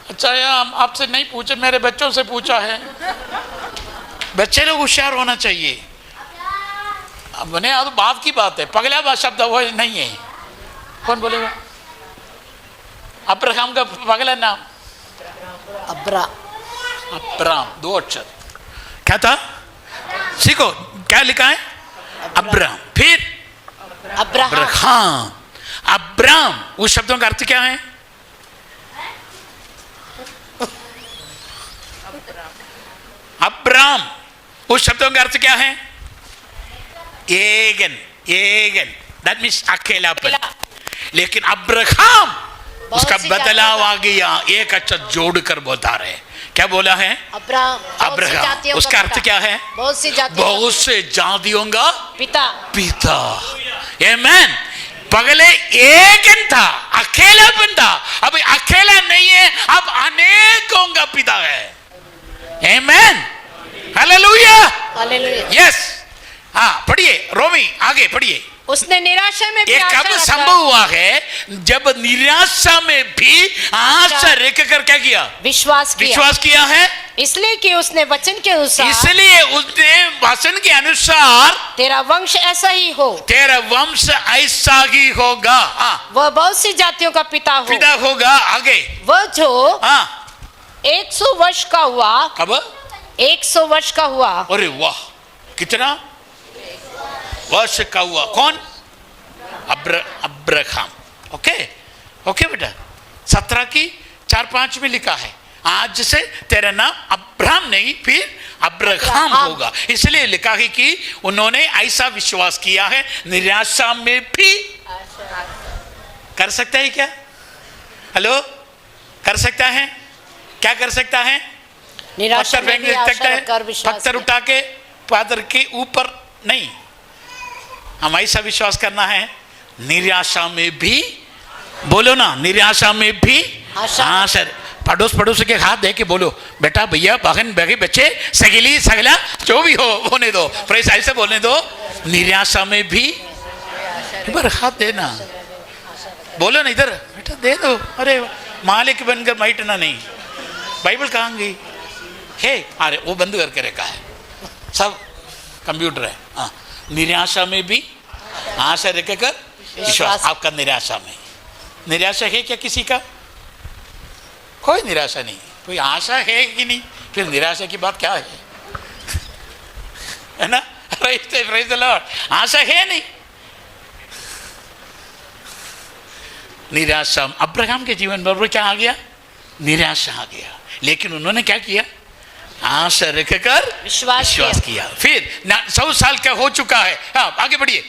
अच्छा यार, आपसे नहीं पूछे, मेरे बच्चों से पूछा है। बच्चे लोग होशियार होना चाहिए। अब बने तो बाप की बात है, पगला शब्द वो नहीं है। कौन बोलेगा? अब्राहम का पगला नाम अब्राम, 2 अक्षर। क्या था? सीखो, क्या लिखा है? अब्राम। फिर अब्राहम। अब्राम, उस शब्दों का अर्थ क्या है? अब्राम, उस शब्दों का अर्थ क्या है? एगन, दैट मीन्स अकेलापन। लेकिन अब्राहम, उसका बदलाव आ गया, एक अक्षर जोड़कर बता रहे। क्या बोला है? अब्राहम। उसका अर्थ क्या है? बहुत से जातियों का पिता। आमेन। पगले एगन था, अकेलापन था। अब अकेला नहीं है, अब अनेकों का पिता है। आमेन, हालेलुया, यस। हाँ पढ़िए, रोमी आगे पढ़िए। उसने निराशा में भी ये कब संभव हुआ है? जब निराशा में भी आशा रखकर क्या किया? विश्वास किया है। इसलिए कि उसने वचन के अनुसार तेरा वंश ऐसा ही होगा। वह बहुत सी जातियों का पिता होगा। आगे वह जो 100 वर्ष का हुआ। कब? 100 वर्ष का हुआ। अरे वाह, कितना वर्ष का हुआ? कौन? अब्राहम। ओके बेटा, 17 की 4-5 में लिखा है, आज से तेरा नाम अब्राहम नहीं फिर अब्राहम होगा। इसलिए लिखा है कि उन्होंने ऐसा विश्वास किया है, निराशा में भी। कर सकता है क्या? हेलो, कर सकता है? क्या कर सकता है? निराशा में भी आशा रखकर पत्थर उठा के पादर के ऊपर नहीं, हम ऐसा विश्वास करना है, निराशा में भी। बोलो ना, निराशा में भी आशा। पड़ोस के हाथ दे के बोलो, बेटा, भैया, बहन, बच्चे, सगेली, सगला, जो भी हो होने दो, प्रेस ऐसे बोलने दो। निराशा में भी एक बार हाथ देना। बोलो ना इधर, बेटा दे दो। अरे मालिक बनकर बैठना नहीं। बाइबल कहाँ गई है? अरे वो बंद करके रखा है, सब कंप्यूटर है। हाँ, निराशा में भी आशा रखकर विश्वास। आपका निराशा है क्या किसी का? कोई निराशा नहीं। कोई आशा है कि नहीं? फिर निराशा की बात क्या है ना? Praise the Lord. आशा है नहीं, निराशा। अब्राहम के जीवन पर क्या आ गया? निराशा आ गया। लेकिन उन्होंने क्या किया? आशा रखकर विश्वास किया। फिर 100 साल का हो चुका है। हाँ आगे बढ़िए।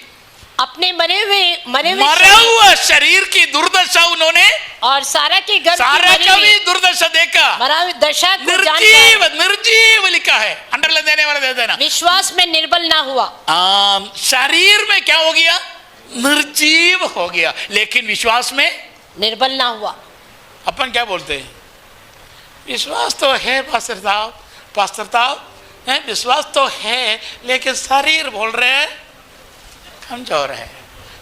अपने मरे हुआ शरीर की दुर्दशा उन्होंने, और सारा की दुर्दशा देखा। दशा निर्जीव लिखा है, अंडरलाइन देने वाला दे देना। विश्वास में निर्बल ना हुआ। शरीर में क्या हो गया? निर्जीव हो गया, लेकिन विश्वास में निर्बल ना हुआ। अपन क्या बोलते हैं? विश्वास तो है पास्टर साहब, विश्वास तो है, लेकिन शरीर बोल रहे हैं कमजोर है।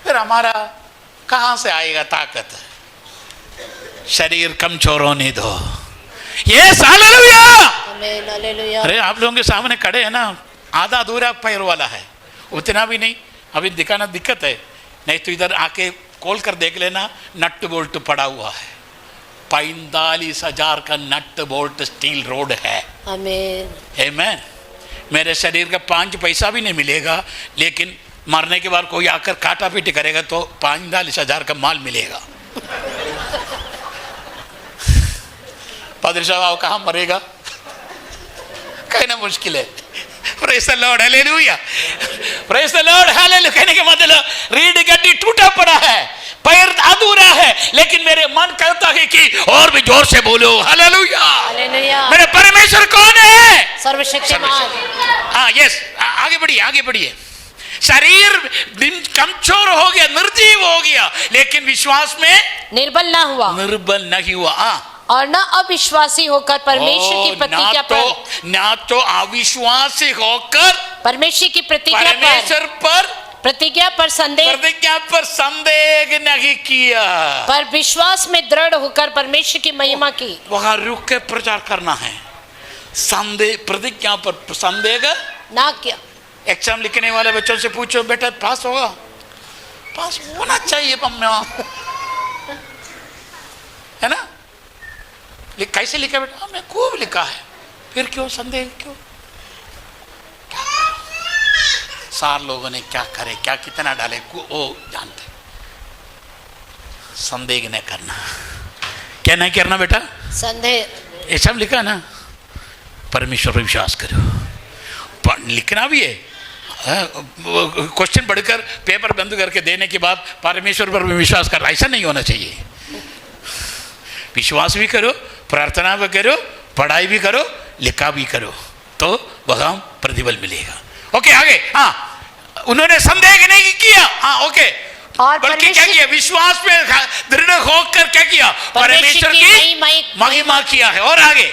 फिर हमारा कहाँ से आएगा ताकत? शरीर कमजोर होने दो। Yes hallelujah. आमीन हालेलुया। अरे आप लोगों के सामने खड़े हैं ना, आधा अधूरा पैर वाला है, उतना भी नहीं, अभी दिखाना दिक्कत है। नहीं तो इधर आके खोल कर देख लेना, नट बोल्ट पड़ा हुआ है, 45,000 का नट बोल्ट स्टील रोड है। आमीन आमीन। मेरे शरीर का 5 पैसा भी नहीं मिलेगा, लेकिन मरने के बाद कोई आकर काटा पीटी करेगा तो 45,000 का माल मिलेगा। पादरी साहब आप कहाँ मरेगा, कहना मुश्किल है। Praise the Lord hallelujah, praise the Lord hallelujah. कहने के मतलब रीढ़ की हड्डी टूटा पड़ा है, पैर अधूरा है, लेकिन मेरे मन कहता है कि और भी जोर से बोलो हालेलुया। हालेलुया। मेरे परमेश्वर कौन है? सर्वशक्तिमान। हाँ यस, आगे बढ़िए आगे बढ़िए। शरीर कमजोर हो गया, निर्जीव हो गया, लेकिन विश्वास में निर्बल ना हुआ, निर्बल नहीं हुआ। और न अविश्वासी होकर परमेश्वर की प्रतिज्ञा पर, ना तो अविश्वासी होकर परमेश्वर की परमेश्वर पर प्रतिज्ञा पर संदेह नहीं किया, पर विश्वास में दृढ़ होकर परमेश्वर की महिमा की। वहां रुक के प्रचार करना है। संदेह, प्रतिज्ञा पर संदेह ना किया। एग्जाम लिखने वाले बच्चों से पूछो, बेटा पास होगा? पास होना चाहिए मम्मा, है ना? कैसे लिखा बेटा? मैं खूब लिखा है। फिर क्यों संदेह, क्यों? सार लोगों ने क्या करे, क्या कितना डाले, वो जानते। संदेह नहीं करना। क्या नहीं करना बेटा? संदेह। ये सब लिखा ना, परमेश्वर पर विश्वास करो। लिखना भी है, क्वेश्चन पढ़कर पेपर बंद करके देने के बाद परमेश्वर पर विश्वास कर, ऐसा नहीं होना चाहिए। विश्वास भी करो, प्रार्थना भी करो, पढ़ाई भी करो, लिखा भी करो, तो वहां प्रतिफल मिलेगा। ओके आगे। हाँ, उन्होंने संदेह नहीं किया। हाँ ओके, और बल्कि क्या किया? विश्वास में दृढ़ होकर क्या किया? परमेश्वर की महिमा किया है। और आगे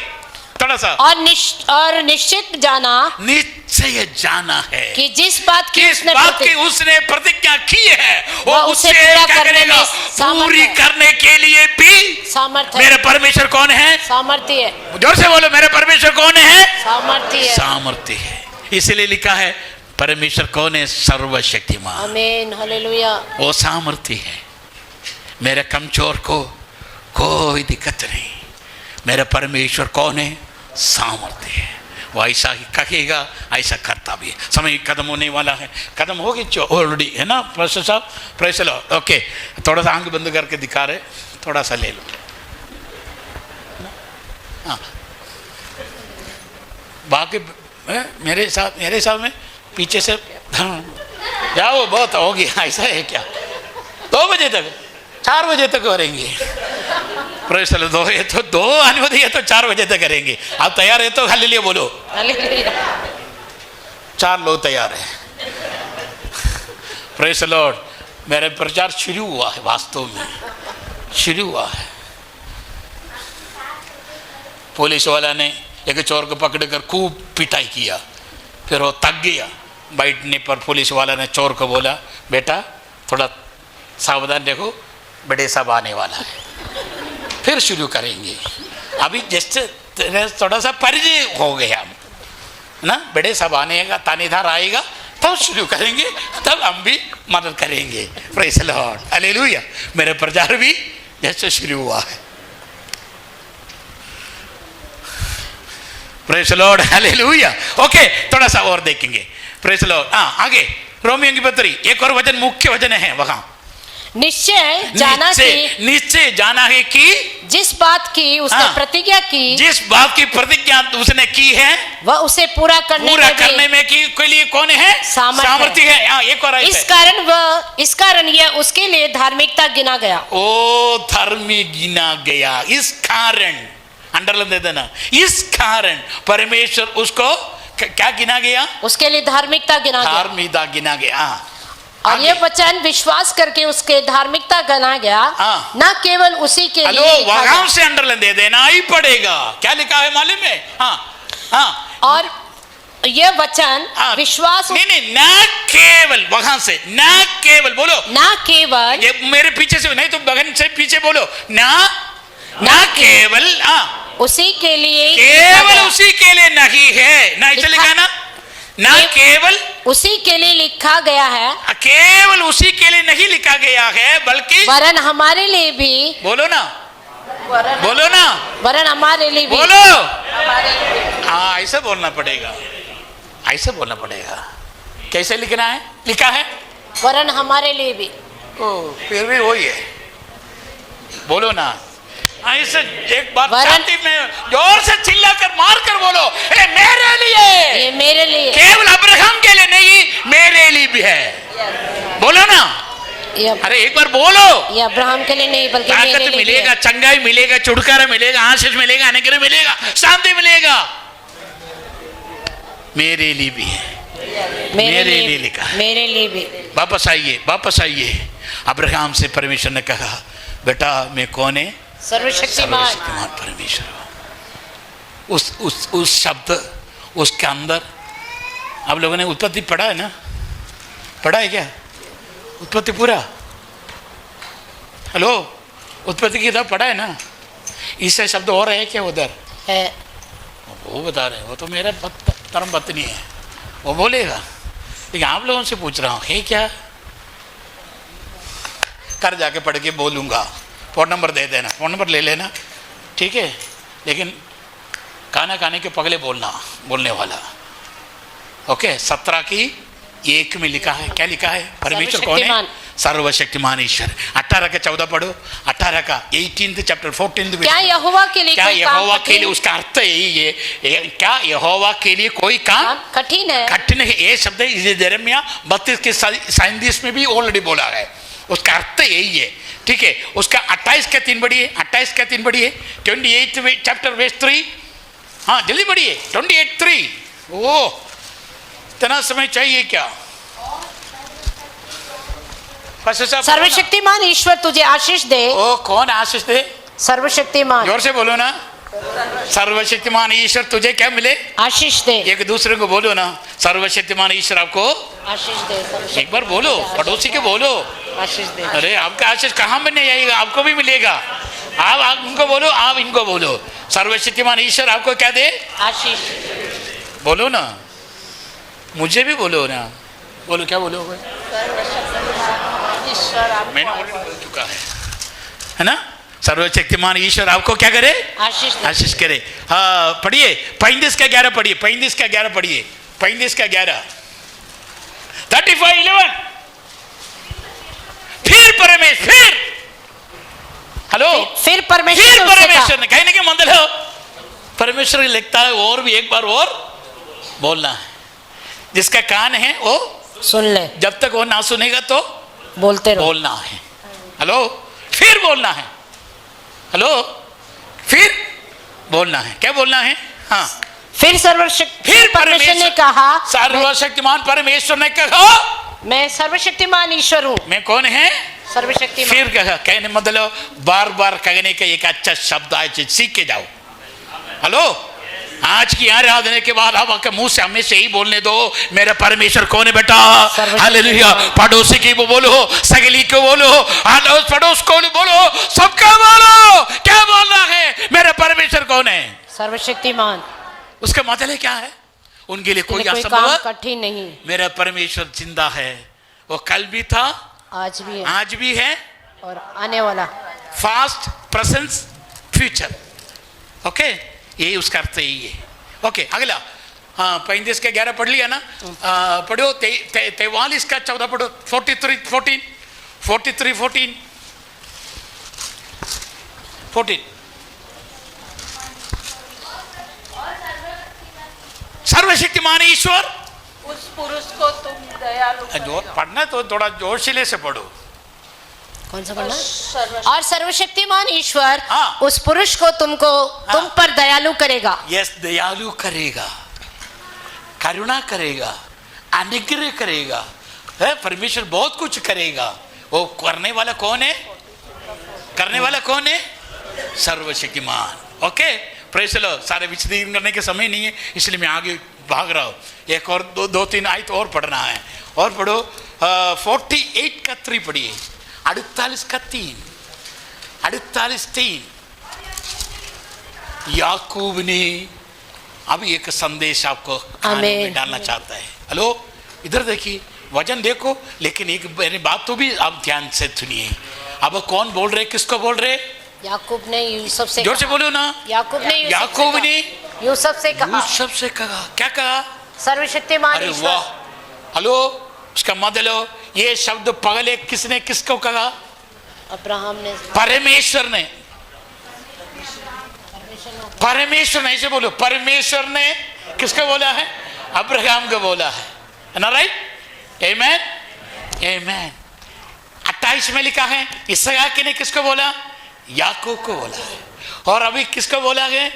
थोड़ा सा, और निश्चित जाना, निश्चय जाना है कि जिस बात की उसने प्रतिज्ञा की है वो उसे उसे पूरा क्या करने करेगा? में पूरी करने के लिए भी सामर्थ्य मेरे परमेश्वर कौन है? सामर्थ्य है। जोर से बोलो, मेरे परमेश्वर कौन है? सामर्थ्य है। सामर्थ्य है। इसलिए लिखा है परमेश्वर कौन है? सर्वशक्तिमान। आमीन हालेलुया। वो सामर्थ्य है। मेरे कमजोर को कोई दिक्कत नहीं। मेरा परमेश्वर कौन है? सामर्थ्य है। वो ऐसा ही कहेगा, ऐसा करता भी है। समय खत्म होने वाला है, खत्म हो गई ऑलरेडी, है ना प्रोफेसर साहब? Praise the Lord. ओके, थोड़ा सा आंख बंद करके दिखा रहे, थोड़ा सा ले लो। हाँ, बाकी मेरे साथ में पीछे से जाओ, बहुत हो गया। ऐसा है क्या? 2 बजे तक, 4 बजे तक करेंगे। Praise the Lord. ये तो 2 अनुमति है तो 4 बजे तक करेंगे। आप तैयार है तो हालेलुया बोलो। हालेलुया। 4 लोग तैयार है। Praise the Lord. मेरा प्रचार शुरू हुआ है, वास्तव में शुरू हुआ है। पुलिस वाला ने एक चोर को पकड़कर खूब पिटाई किया, फिर वो थक गया। बैठने पर पुलिस वाला ने चोर को बोला, बेटा थोड़ा सावधान देखो, बड़े साहब आने वाला है, फिर शुरू करेंगे। अभी जैसे थोड़ा सा परिचय हो गया ना, बड़े साहब आने का थानेदार आएगा तब शुरू करेंगे, तब हम भी मदद करेंगे। Praise the Lord hallelujah. मेरा प्रचार भी जैसे शुरू हुआ है। Praise the Lord hallelujah. Okay, थोड़ा सा और देखेंगे। Praise the Lord. हाँ आगे, रोमियो की पत्री एक और वचन, मुख्य वचन है वहां। निश्चय जाना है कि जिस बात की उसने प्रतिज्ञा की, जिस बात की प्रतिज्ञा उसने की है वह उसे पूरा करने में के लिए कौन है? सामर्थ्य है। एक और इस कारण यह उसके लिए धार्मिकता गिना गया। ओ धर्मी गिना गया। इस कारण, अंडरलाइन दे देना, इस कारण परमेश्वर उसको क्या गिना गया? उसके लिए धार्मिकता गिना गया। और ये वचन विश्वास करके उसके धार्मिकता गना गया, न केवल उसी के लिए। वहां से अंडरलाइन दे देना ही पड़ेगा। क्या लिखा है मालूम है? हाँ। और ये वचन विश्वास नहीं, न केवल, वहां से न केवल बोलो, न केवल, ये मेरे पीछे से नहीं तो बगन से पीछे बोलो, न केवल, उसी के लिए केवल उसी के लिए नहीं है ना, ऐसे लिखा ना, ना केवल उसी के लिए लिखा गया है, केवल उसी के लिए नहीं लिखा गया है, बल्कि वरन हमारे लिए भी, बोलो ना, बोलो ना, वरन हमारे लिए भी, बोलो, हाँ ऐसे बोलना पड़ेगा, ऐसे बोलना पड़ेगा। कैसे लिखना है? लिखा है वरन हमारे लिए भी। ओ फिर भी वही है, बोलो ना ऐसे एक बार छाती में जोर से चिल्ला कर मार कर बोलो, ए मेरे लिए, ये मेरे लिए, केवल अब्राहम के लिए नहीं मेरे लिए भी है, बोलो ना, अरे एक बार बोलो। ये अब्राहम के लिए नहीं बल्कि मेरे ताकत लिए मिलेगा, है। चंगाई मिलेगा, छुटकारा मिलेगा, आशीष मिलेगा, अनुग्रह मिलेगा, शांति मिलेगा, मेरे लिए भी है, मेरे लिए लिखा है, मेरे लिए भी। वापस आइए, वापस आइए। अब्राहम से परमेश्वर ने कहा, बेटा मैं कौन है? सर्वशक्तिमान परमेश्वर। उस शब्द उसके अंदर, आप लोगों ने उत्पत्ति पढ़ा है ना? पढ़ा है क्या उत्पत्ति पूरा? हेलो, उत्पत्ति की किताब पढ़ा है ना? इससे शब्द और है क्या उधर? है, वो बता रहे, वो तो मेरा धर्म पत्नी है, वो बोलेगा, लेकिन आप लोगों से पूछ रहा हूँ है क्या? कर जाके पढ़ के बोलूँगा, फ़ोन नंबर दे देना, फ़ोन नंबर ले लेना, ठीक है? लेकिन खाना खाने के पगले बोलने वाला, ओके? 17 की 1 में लिखा है, क्या लिखा है? परमेश्वर कौन है? सर्वशक्तिमान ईश्वर। 18 का 14 पढ़ो, 18 का 18th चैप्टर 14th। क्या यहोवा के लिए, क्या यहोवा के लिए? उसका अर्थ यही है, क्या यहोवा के लिए कोई काम कठिन है? कठिन है, ये शब्द यिर्मयाह 32 के 37 में भी ऑलरेडी बोला है, उसका अर्थ यही है, ठीक है? उसका 28 का 3 बढ़िए, 28 का 3 बढ़िए, 28 चैप्टर वर्स 3, हाँ जल्दी बढ़िए, 28:3। ओ इतना समय चाहिए क्या? सर्वशक्तिमान ईश्वर तुझे आशीष दे। ओ कौन आशीष दे? सर्वशक्तिमान, जोर से बोलो ना, सर्वशक्तिमान ईश्वर तुझे क्या मिले? आशीष दे। एक दूसरे को बोलो ना, सर्वशक्तिमान ईश्वर आपको आशीष दे। एक बार बोलो, पड़ोसी के बोलो, आशीष दे। अरे आपका आशीष कहाँ में नहीं आएगा, आपको भी मिलेगा। आप उनको बोलो, आप इनको बोलो, सर्वशक्तिमान ईश्वर आपको क्या दे? आशीष। बोलो ना, मुझे भी बोलो ना, बोलो क्या बोलो? मैंने ऑलरेडी बोल चुका है ना? सर्वशक्तिमान ईश्वर आपको क्या करे? आशीष करे। हाँ पढ़िए, 35 का 11 पढ़िए, 35 का 11 पढ़िए, 35 का 11, 35:11। फिर परमेश्वर, हेलो, फिर परमेश्वर ने कहने के मतलब है, परमेश्वर लिखता है और भी एक बार और बोलना है, जिसका कान है वो सुन ले, जब तक वो ना सुनेगा तो बोलते रहो, बोलना है। हेलो, फिर बोलना है, हेलो, फिर बोलना है, क्या बोलना है? हाँ फिर परमेश्वर ने कहा, सर्वशक्तिमान परमेश्वर ने कहा, मैं सर्वशक्तिमान ईश्वर हूँ। मैं कौन है? सर्वशक्तिमान। फिर कहा, कहने मतलब बार बार कहने का एक अच्छा शब्द आज सीख के जाओ। हेलो, आज की आराधना के बाद आप आपके मुंह से हमेशा यही बोलने दो, मेरा परमेश्वर कौन है बेटा? हालेलुया। पड़ोसी की वो बोलो, सगली को बोलो, पड़ोस को बोलो, सबका बोलो, क्या बोलना है? मेरा परमेश्वर कौन है? सर्वशक्तिमान। उसका मतलब क्या है? उनके लिए कोई काम कठिन नहीं। मेरा परमेश्वर जिंदा है, वो कल भी था, आज भी है और आने वाला, फास्ट, प्रेजेंट, फ्यूचर। ओके, यही उसका अर्थ यही है। ओके, अगला, हाँ 35 का 11 पढ़ लिया ना? पढ़ो 43 का 14 पढ़ो, 43:14, 43:14। सर्वशक्तिमान ईश्वर, उस पुरुष को तुम दयालु, जोर पढ़ना तो थोड़ा जोशीले से पढ़ो। कौन सा पढ़ना? और सर्वशक्तिमान ईश्वर हाँ। उस पुरुष को तुम पर दयालु करेगा। यस, दयालु करेगा, करुणा करेगा, अनुग्रह करेगा, है परमेश्वर बहुत कुछ करेगा। वो करने वाला कौन है? करने वाला कौन है? सर्वशक्तिमान। Okay, praise the Lord. सारे विचरण करने के समय नहीं है, इसलिए मैं आगे भाग रहा हूँ। एक और दो तीन आयत और पढ़ना है, और पढ़ो। 48 का 3 पढ़िए, 48 का 3, 48:3। याकूब ने अभी एक संदेश आपको खाने में डालना चाहता है। हेलो, इधर देखिए, वजन देखो, लेकिन एक मेरी बात तो भी आप ध्यान से सुनिए। अब कौन बोल रहे, किसको बोल रहे? याकूब ने यूसुफ से जोर से बोलो ना। याकूब ने यूसुफ से कहा। यूसुफ से कहा, क्या कहा? सर्वशक्तिमान अरे ईश्वर। वाह, हेलो, उसका मतलब ये शब्द पहले किसने किसको कहा? अब्राहम ने, परमेश्वर ने। परमेश्वर ने, ऐसे बोलो, परमेश्वर ने किसको बोला है? अब्राहम को बोला है ना, राइट? आमेन, आमेन। 28 में लिखा है इसहाक ने किसको बोला? याकूब को बोला है। और अभी किसको बोला है?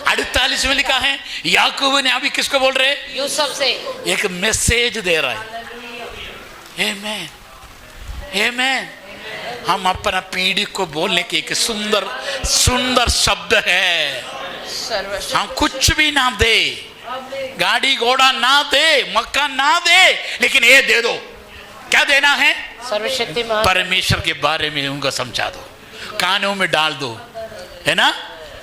48 में लिखा है याकूब ने अभी किसको बोल रहे? यूसुफ से एक मैसेज दे रहा है। आमेन, आमेन। हम अपना पीढ़ी को बोलने की एक सुंदर सुंदर शब्द है। हम कुछ भी ना दे, गाड़ी घोड़ा ना दे, मकान ना दे, लेकिन ये दे दो। क्या देना है? सर्वशक्तिमान परमेश्वर के बारे में उनको समझा दो, कानों में डाल दो, है ना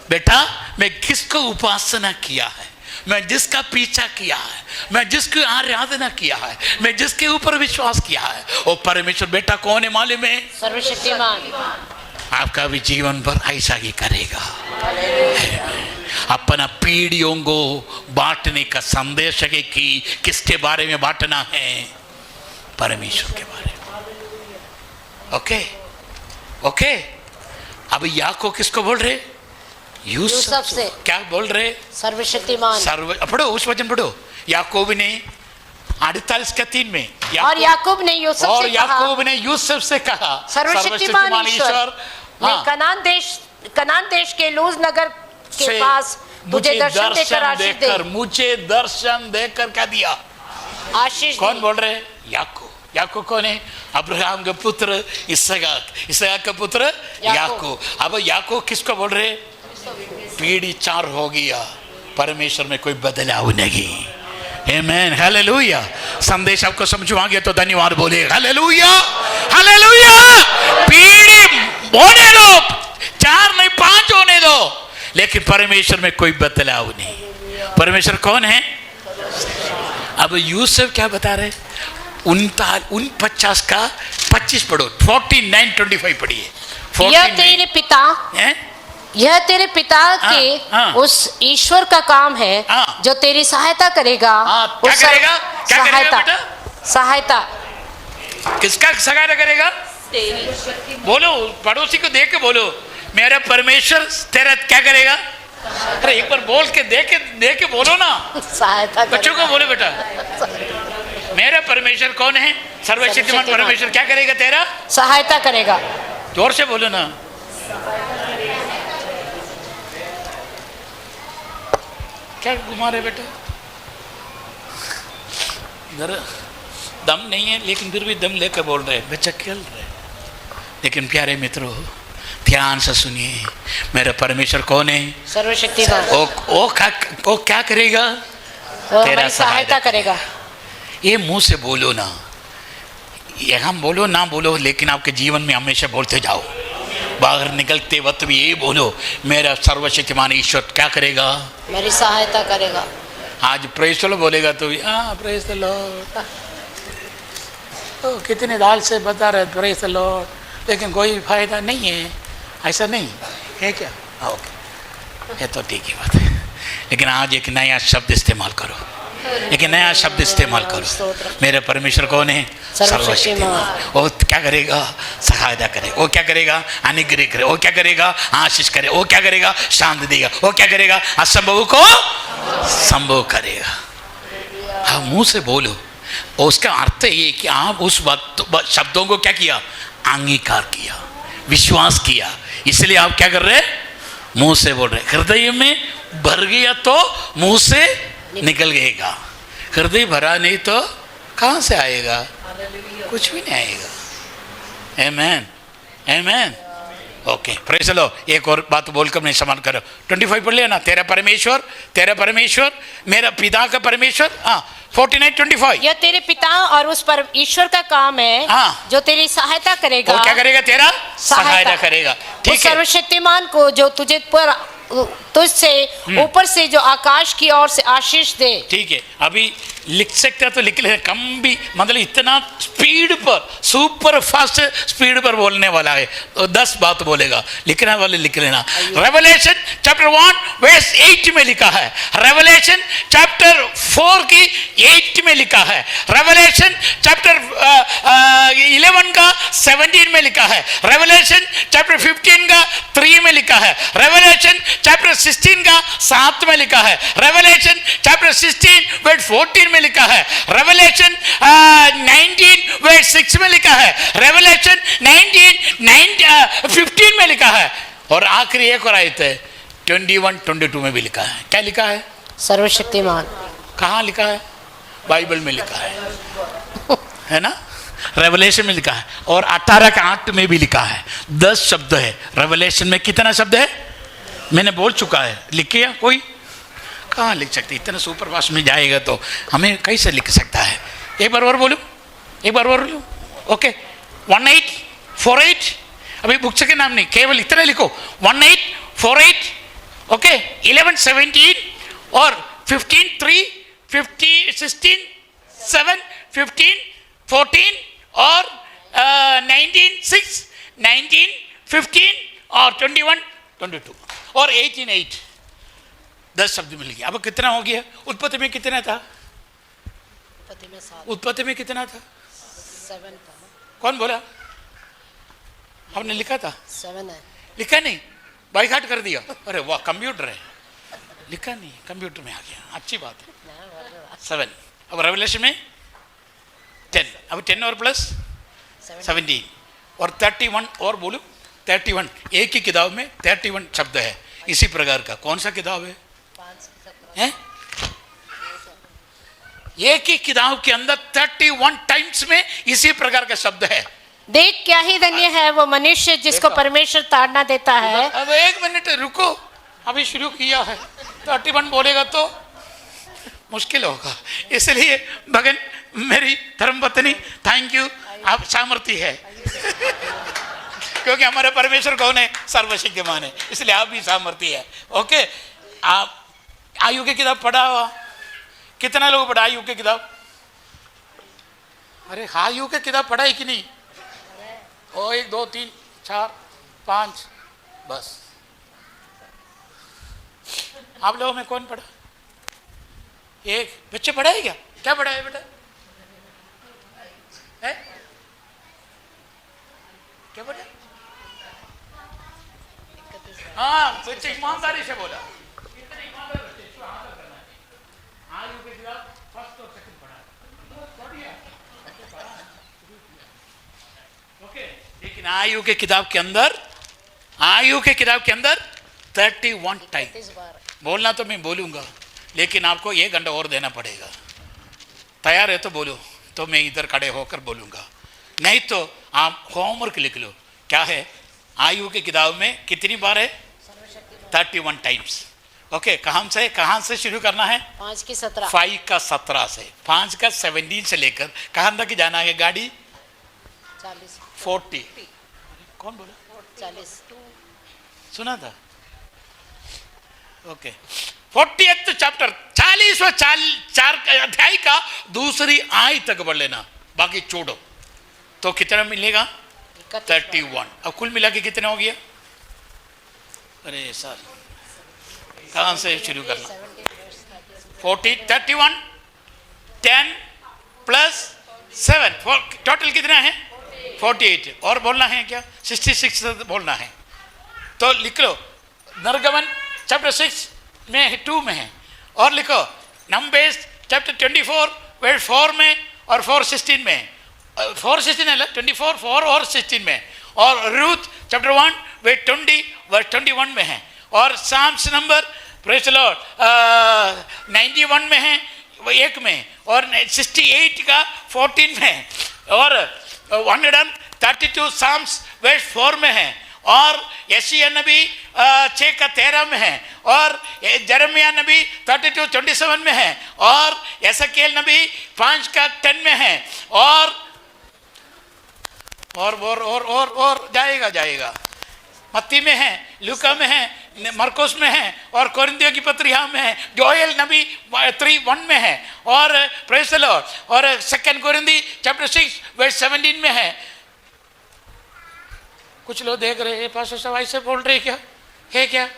बेटा? मैं किसको उपासना किया है, मैं जिसका पीछा किया है, मैं जिसकी आराधना किया है, मैं जिसके ऊपर विश्वास किया है, वो परमेश्वर बेटा कौन है मालूम है? सर्वशक्तिमान। आपका भी जीवन भर ऐसा ही करेगा। अपना पीढ़ियों को बांटने का संदेश है कि किसके बारे में बांटना है? परमेश्वर के बारे में। Okay, okay. अब याकूब किसको बोल रहे? यूसुफ से। क्या बोल रहे? सर्वशक्तिमान। पढ़ो, उस वचन पढ़ो। याकूब ने 48:3 में और याकूब ने यूसुफ से कहा, सर्वशक्तिमान ईश्वर ने कनान देश के लूज नगर के पास तुझे दर्शन देकर आशीष दे। मुझे दर्शन देकर क्या दिया? आशीष। कौन बोल रहे? याकूब। याकूब कौन है? अब्राहम के पुत्र इसहाक, इसहाक का पुत्र याकूब। अब याकूब किसको बोल रहे? पीढ़ी 4 हो गया, परमेश्वर में कोई बदलाव नहीं। आमेन, हालेलुया। संदेश आपको समझ आ गया तो धन्यवाद बोले, हालेलुया, हालेलुया। पीढ़ी होने दो, 4 नहीं 5 होने दो, लेकिन परमेश्वर में कोई बदलाव नहीं। परमेश्वर कौन है? अब यूसुफ क्या बता रहे? 49 का 25 पढ़ो, 49:25 पढ़िए। यह तेरे पिता के उस ईश्वर का काम है जो तेरी सहायता करेगा। क्या करेगा? क्या करेगा बेटा? सहायता। किसका सहायता करेगा? बोलो, पड़ोसी को देख के बोलो, मेरा परमेश्वर तेरा क्या करेगा? अरे एक बार बोल के देख के बोलो ना, सहायता। बच्चों को बोलो बेटा, मेरा परमेश्वर कौन है? सर्वशक्तिमान परमेश्वर क्या करेगा? तेरा सहायता करेगा। जोर से बोलो ना। क्या घुमा रहे बेटा? दम नहीं है, लेकिन फिर भी दम लेकर बोल रहे, बच्चा खेल रहे। लेकिन प्यारे मित्रों, ध्यान से सुनिए, मेरा परमेश्वर कौन है? सर्वशक्तिमान। वो क्या करेगा? तेरा सहायता करेगा। ये मुंह से बोलो ना, ये हम बोलो ना बोलो, लेकिन आपके जीवन में हमेशा बोलते जाओ। बाहर निकलते वक्त भी ये बोलो, मेरा सर्वशक्तिमान ईश्वर क्या करेगा? मेरी सहायता करेगा। आज प्रेज़ द लॉर्ड बोलेगा तो प्रेज़ द लॉर्ड, तो कितने दाल से बता रहे प्रेज़ द लॉर्ड, लेकिन कोई फायदा नहीं है। ऐसा नहीं है क्या? ओके, ये तो ठीक ही बात है, लेकिन आज एक नया शब्द इस्तेमाल करो, एक नया शब्द इस्तेमाल करो। मेरे परमेश्वर कौन है? सर्वशक्तिमान। वो क्या करेगा? सहायता करेगा। वो क्या करेगा? अनुग्रह करे। वो क्या करेगा? आशीष करे। वो क्या करेगा? शांति देगा। वो क्या करेगा? असंभव को संभव करेगा। हाँ, मुंह से बोलो। उसका अर्थ ये कि आप उस शब्दों को क्या किया? अंगीकार किया, विश्वास किया। इसलिए आप क्या कर रहे? मुंह से बोल रहे। हृदय में भर गया तो मुंह से निकल गएगा, हृदय भरा नहीं तो कहाँ से आएगा? कुछ भी नहीं आएगा। Amen, amen. Okay, praise the Lord. एक और बात बोलकर मैं समाप्त करो। 25 पढ़ लिया ना, तेरा परमेश्वर मेरा पिता का परमेश्वर। 49:25। यह तेरे पिता और उस पर ईश्वर का काम है जो तेरी सहायता करेगा। वो क्या करेगा? तेरा सहायता करेगा। ठीक है। सर्वशक्तिमान को जो तुझे पर तुझसे ऊपर से जो आकाश की ओर से आशीष दे। ठीक है, अभी लिख सकते हैं तो लिख ले, कम भी मतलब इतना स्पीड पर, सुपर फास्ट स्पीड पर बोलने वाला है तो 10 बात बोलेगा, लिखने वाले लिख लेना। रेवलेशन चैप्टर 1 वर्स 8 में लिखा है, रेवलेशन चैप्टर 4 की 8 में लिखा है, रेवलेशन चैप्टर 11 का 17 में लिखा है, रेवलेशन चैप्टर 15 का 3 में लिखा है, रेवलेशन चैप्टर 16 का 7 में लिखा है, रेवलेशन चैप्टर 16 वर्स 14 में लिखा है, रेवलेशन 19 वर्स 6 में लिखा है, रेवलेशन 15 में लिखा है, और आखिरी एक और आयत है 21-22 में भी लिखा है। क्या लिखा है? सर्वशक्तिमान। कहाँ लिखा है? बाइबल में लिखा है ना, रेवलेशन में लिखा है, और 18 का 8 में भी लिखा है। 10 शब्द है रेवलेशन में। कितना शब्द है मैंने बोल चुका है, लिखे या कोई? कहाँ लिख सकते, इतना सुपर फास्ट में जाएगा तो हमें कैसे लिख सकता है? एक बार और बोलूँ, एक बार और बोलूँ। ओके, 1848, अभी बुक्स के नाम नहीं, केवल इतना लिखो 1848, ओके, 11-17 और 15-3, 15-16, 7, 15, 14 और 19-6, 19, 15 और 21-22 और 18-8, 10 शब्द मिल गया। अब कितना हो गया? उत्पत्ति में कितना था? उत्पत्ति में कितना था? 7 था। कौन बोला? हमने लिखा था 7 है। लिखा नहीं, बाइकाट कर दिया। अरे वाह, कंप्यूटर है, लिखा नहीं, कंप्यूटर में आ गया, अच्छी बात है। 7, अब रेवलेशन में 10, अब 10 और प्लस 17 और 31 और बोलो 31। एक ही किताब में 31 शब्द है इसी प्रकार का। कौन सा किताब है? एक ही किताब के अंदर 31 टाइम्स में इसी प्रकार का शब्द है। देख क्या ही धन्य है वो मनुष्य जिसको परमेश्वर ताड़ना देता है। अब 1 मिनट रुको, अभी शुरू किया है, 31 बोलेगा तो मुश्किल होगा। इसलिए भगन मेरी धर्मपत्नी, थैंक यू, आप सामर्थ्य है क्योंकि हमारे परमेश्वर कौन है? सर्वशक्तिमान है, इसलिए आप भी सामर्थ्य है। ओके, आप आयु की किताब पढ़ा हुआ? कितना लोग पढ़ा आयु की किताब? अरे आयु की किताब पढ़ा है कि नहीं? ओ 1 2 3 4 5, बस। आप लोगों में कौन पढ़ा? एक बच्चे पढ़ा है क्या? क्या पढ़ा है बेटा? है? क्या पढ़ा? हाँ, बच्चे ईमानदारी से बोला। लेकिन आयु के किताब के अंदर, आयु के किताब के अंदर 31 टाइम बोलना तो मैं बोलूंगा, लेकिन आपको 1 घंटा और देना पड़ेगा। तैयार है तो बोलो, तो मैं इधर खड़े होकर बोलूंगा, नहीं तो आप होमवर्क लिख लो। क्या है आयु की किताब में? कितनी बार है? 31 टाइम्स। ओके, कहाँ से शुरू करना है? 5 की 17, 5 का 17 से, 5 का 17 से लेकर कहाँ तक जाना है? गाड़ी 40। कौन बोला? 40 सुना था? ओके, 40th चैप्टर, 40वां 4 अध्याय का दूसरी आय तक बढ़ लेना, बाकी छोड़ो। तो कितना मिलेगा? 31। अब कुल मिला के कितना हो गया? अरे सर, कहाँ से शुरू करना? 40, 31, 10 प्लस 7, टोटल कितना है? 48। और बोलना है क्या? 66 बोलना है तो लिख लो। नरगमन चैप्टर 6 में 2 में है, और लिखो नंबर्स चैप्टर 24 वर्स 4 में और 4:16 में, 4:16 है 24, 4 और 16 में, और रूथ चैप्टर 1 वर्स 20 वर्स 21 में है, और Psalms number praise the Lord 91 में है 1 में, और 68 का 14 में, और 132 साम्स वर्स 4 में है, और यशायाह नबी 6 का 13 में है, और जरमिया नबी 32:27 में है, और एसकेल नबी 5 का 10 में है, और जाएगा मत्ती में है, लूका में है, मरकुस में है और कोरिन्थियों की पत्रिका में है, जोएल नबी 3:1 में है और प्रेज़ द लॉर्ड, और 2 कोरिन्थी चैप्टर 6 वर्स 17 में है। कुछ लोग देख रहे हैं पास्टर साहब ऐसे बोल रहे क्या है, क्या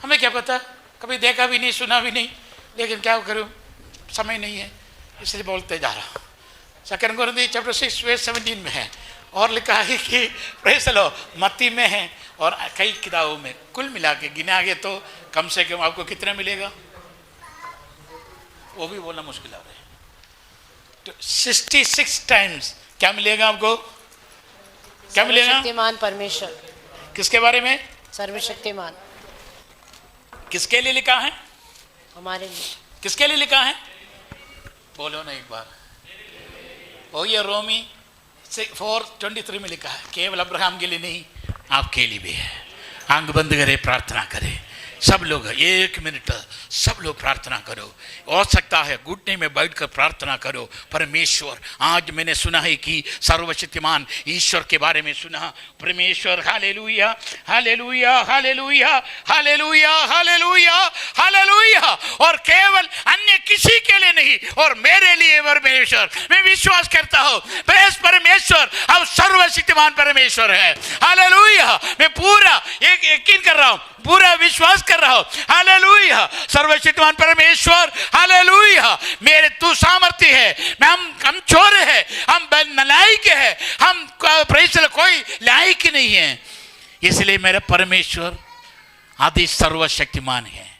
हमें क्या पता, कभी देखा भी नहीं सुना भी नहीं, लेकिन क्या करूं, समय नहीं है इसलिए बोलते जा रहा हूं। 2 कोरिन्थी चैप्टर 6 वर्स 17 में है और लिखा है कि प्रेज़ द लॉर्ड मत्ती में है और कई किताबों में, कुल मिला के गिनागे तो कम से कम आपको कितना मिलेगा वो भी बोलना मुश्किल आ रहा है, तो 66 टाइम्स क्या मिलेगा आपको, क्या मिलेगा? सर्वशक्तिमान परमेश्वर। किसके बारे में? सर्वशक्तिमान। किसके लिए लिखा है? हमारे लिए। किसके लिए लिखा है? बोलो ना एक बार। वो ये रोमी 4:23 में लिखा है, केवल अब्राहम के लिए नहीं आपके लिए भी है। आंख बंद करे, प्रार्थना करे सब लोग, 1 मिनट सब लोग प्रार्थना करो। हो सकता है घुटने में बैठकर प्रार्थना करो। परमेश्वर, आज मैंने सुना है कि सर्वशक्तिमान ईश्वर के बारे में सुना। परमेश्वर, hallelujah hallelujah hallelujah hallelujah hallelujah hallelujah, और केवल अन्य किसी के लिए नहीं और मेरे लिए परमेश्वर, मैं विश्वास करता हूँ परमेश्वर अब सर्वशक्तिमान परमेश्वर है। हालेलुया, मैं पूरा यकीन कर रहा हूँ, पूरा विश्वास कर रहा हूं। हालेलुया, सर्वशक्तिमान परमेश्वर, हालेलुया, मेरे तू सामर्थ्य है। हम चोर है, हम नालायक है, हम कोई लायक नहीं है, इसलिए मेरा परमेश्वर आदि सर्वशक्तिमान है।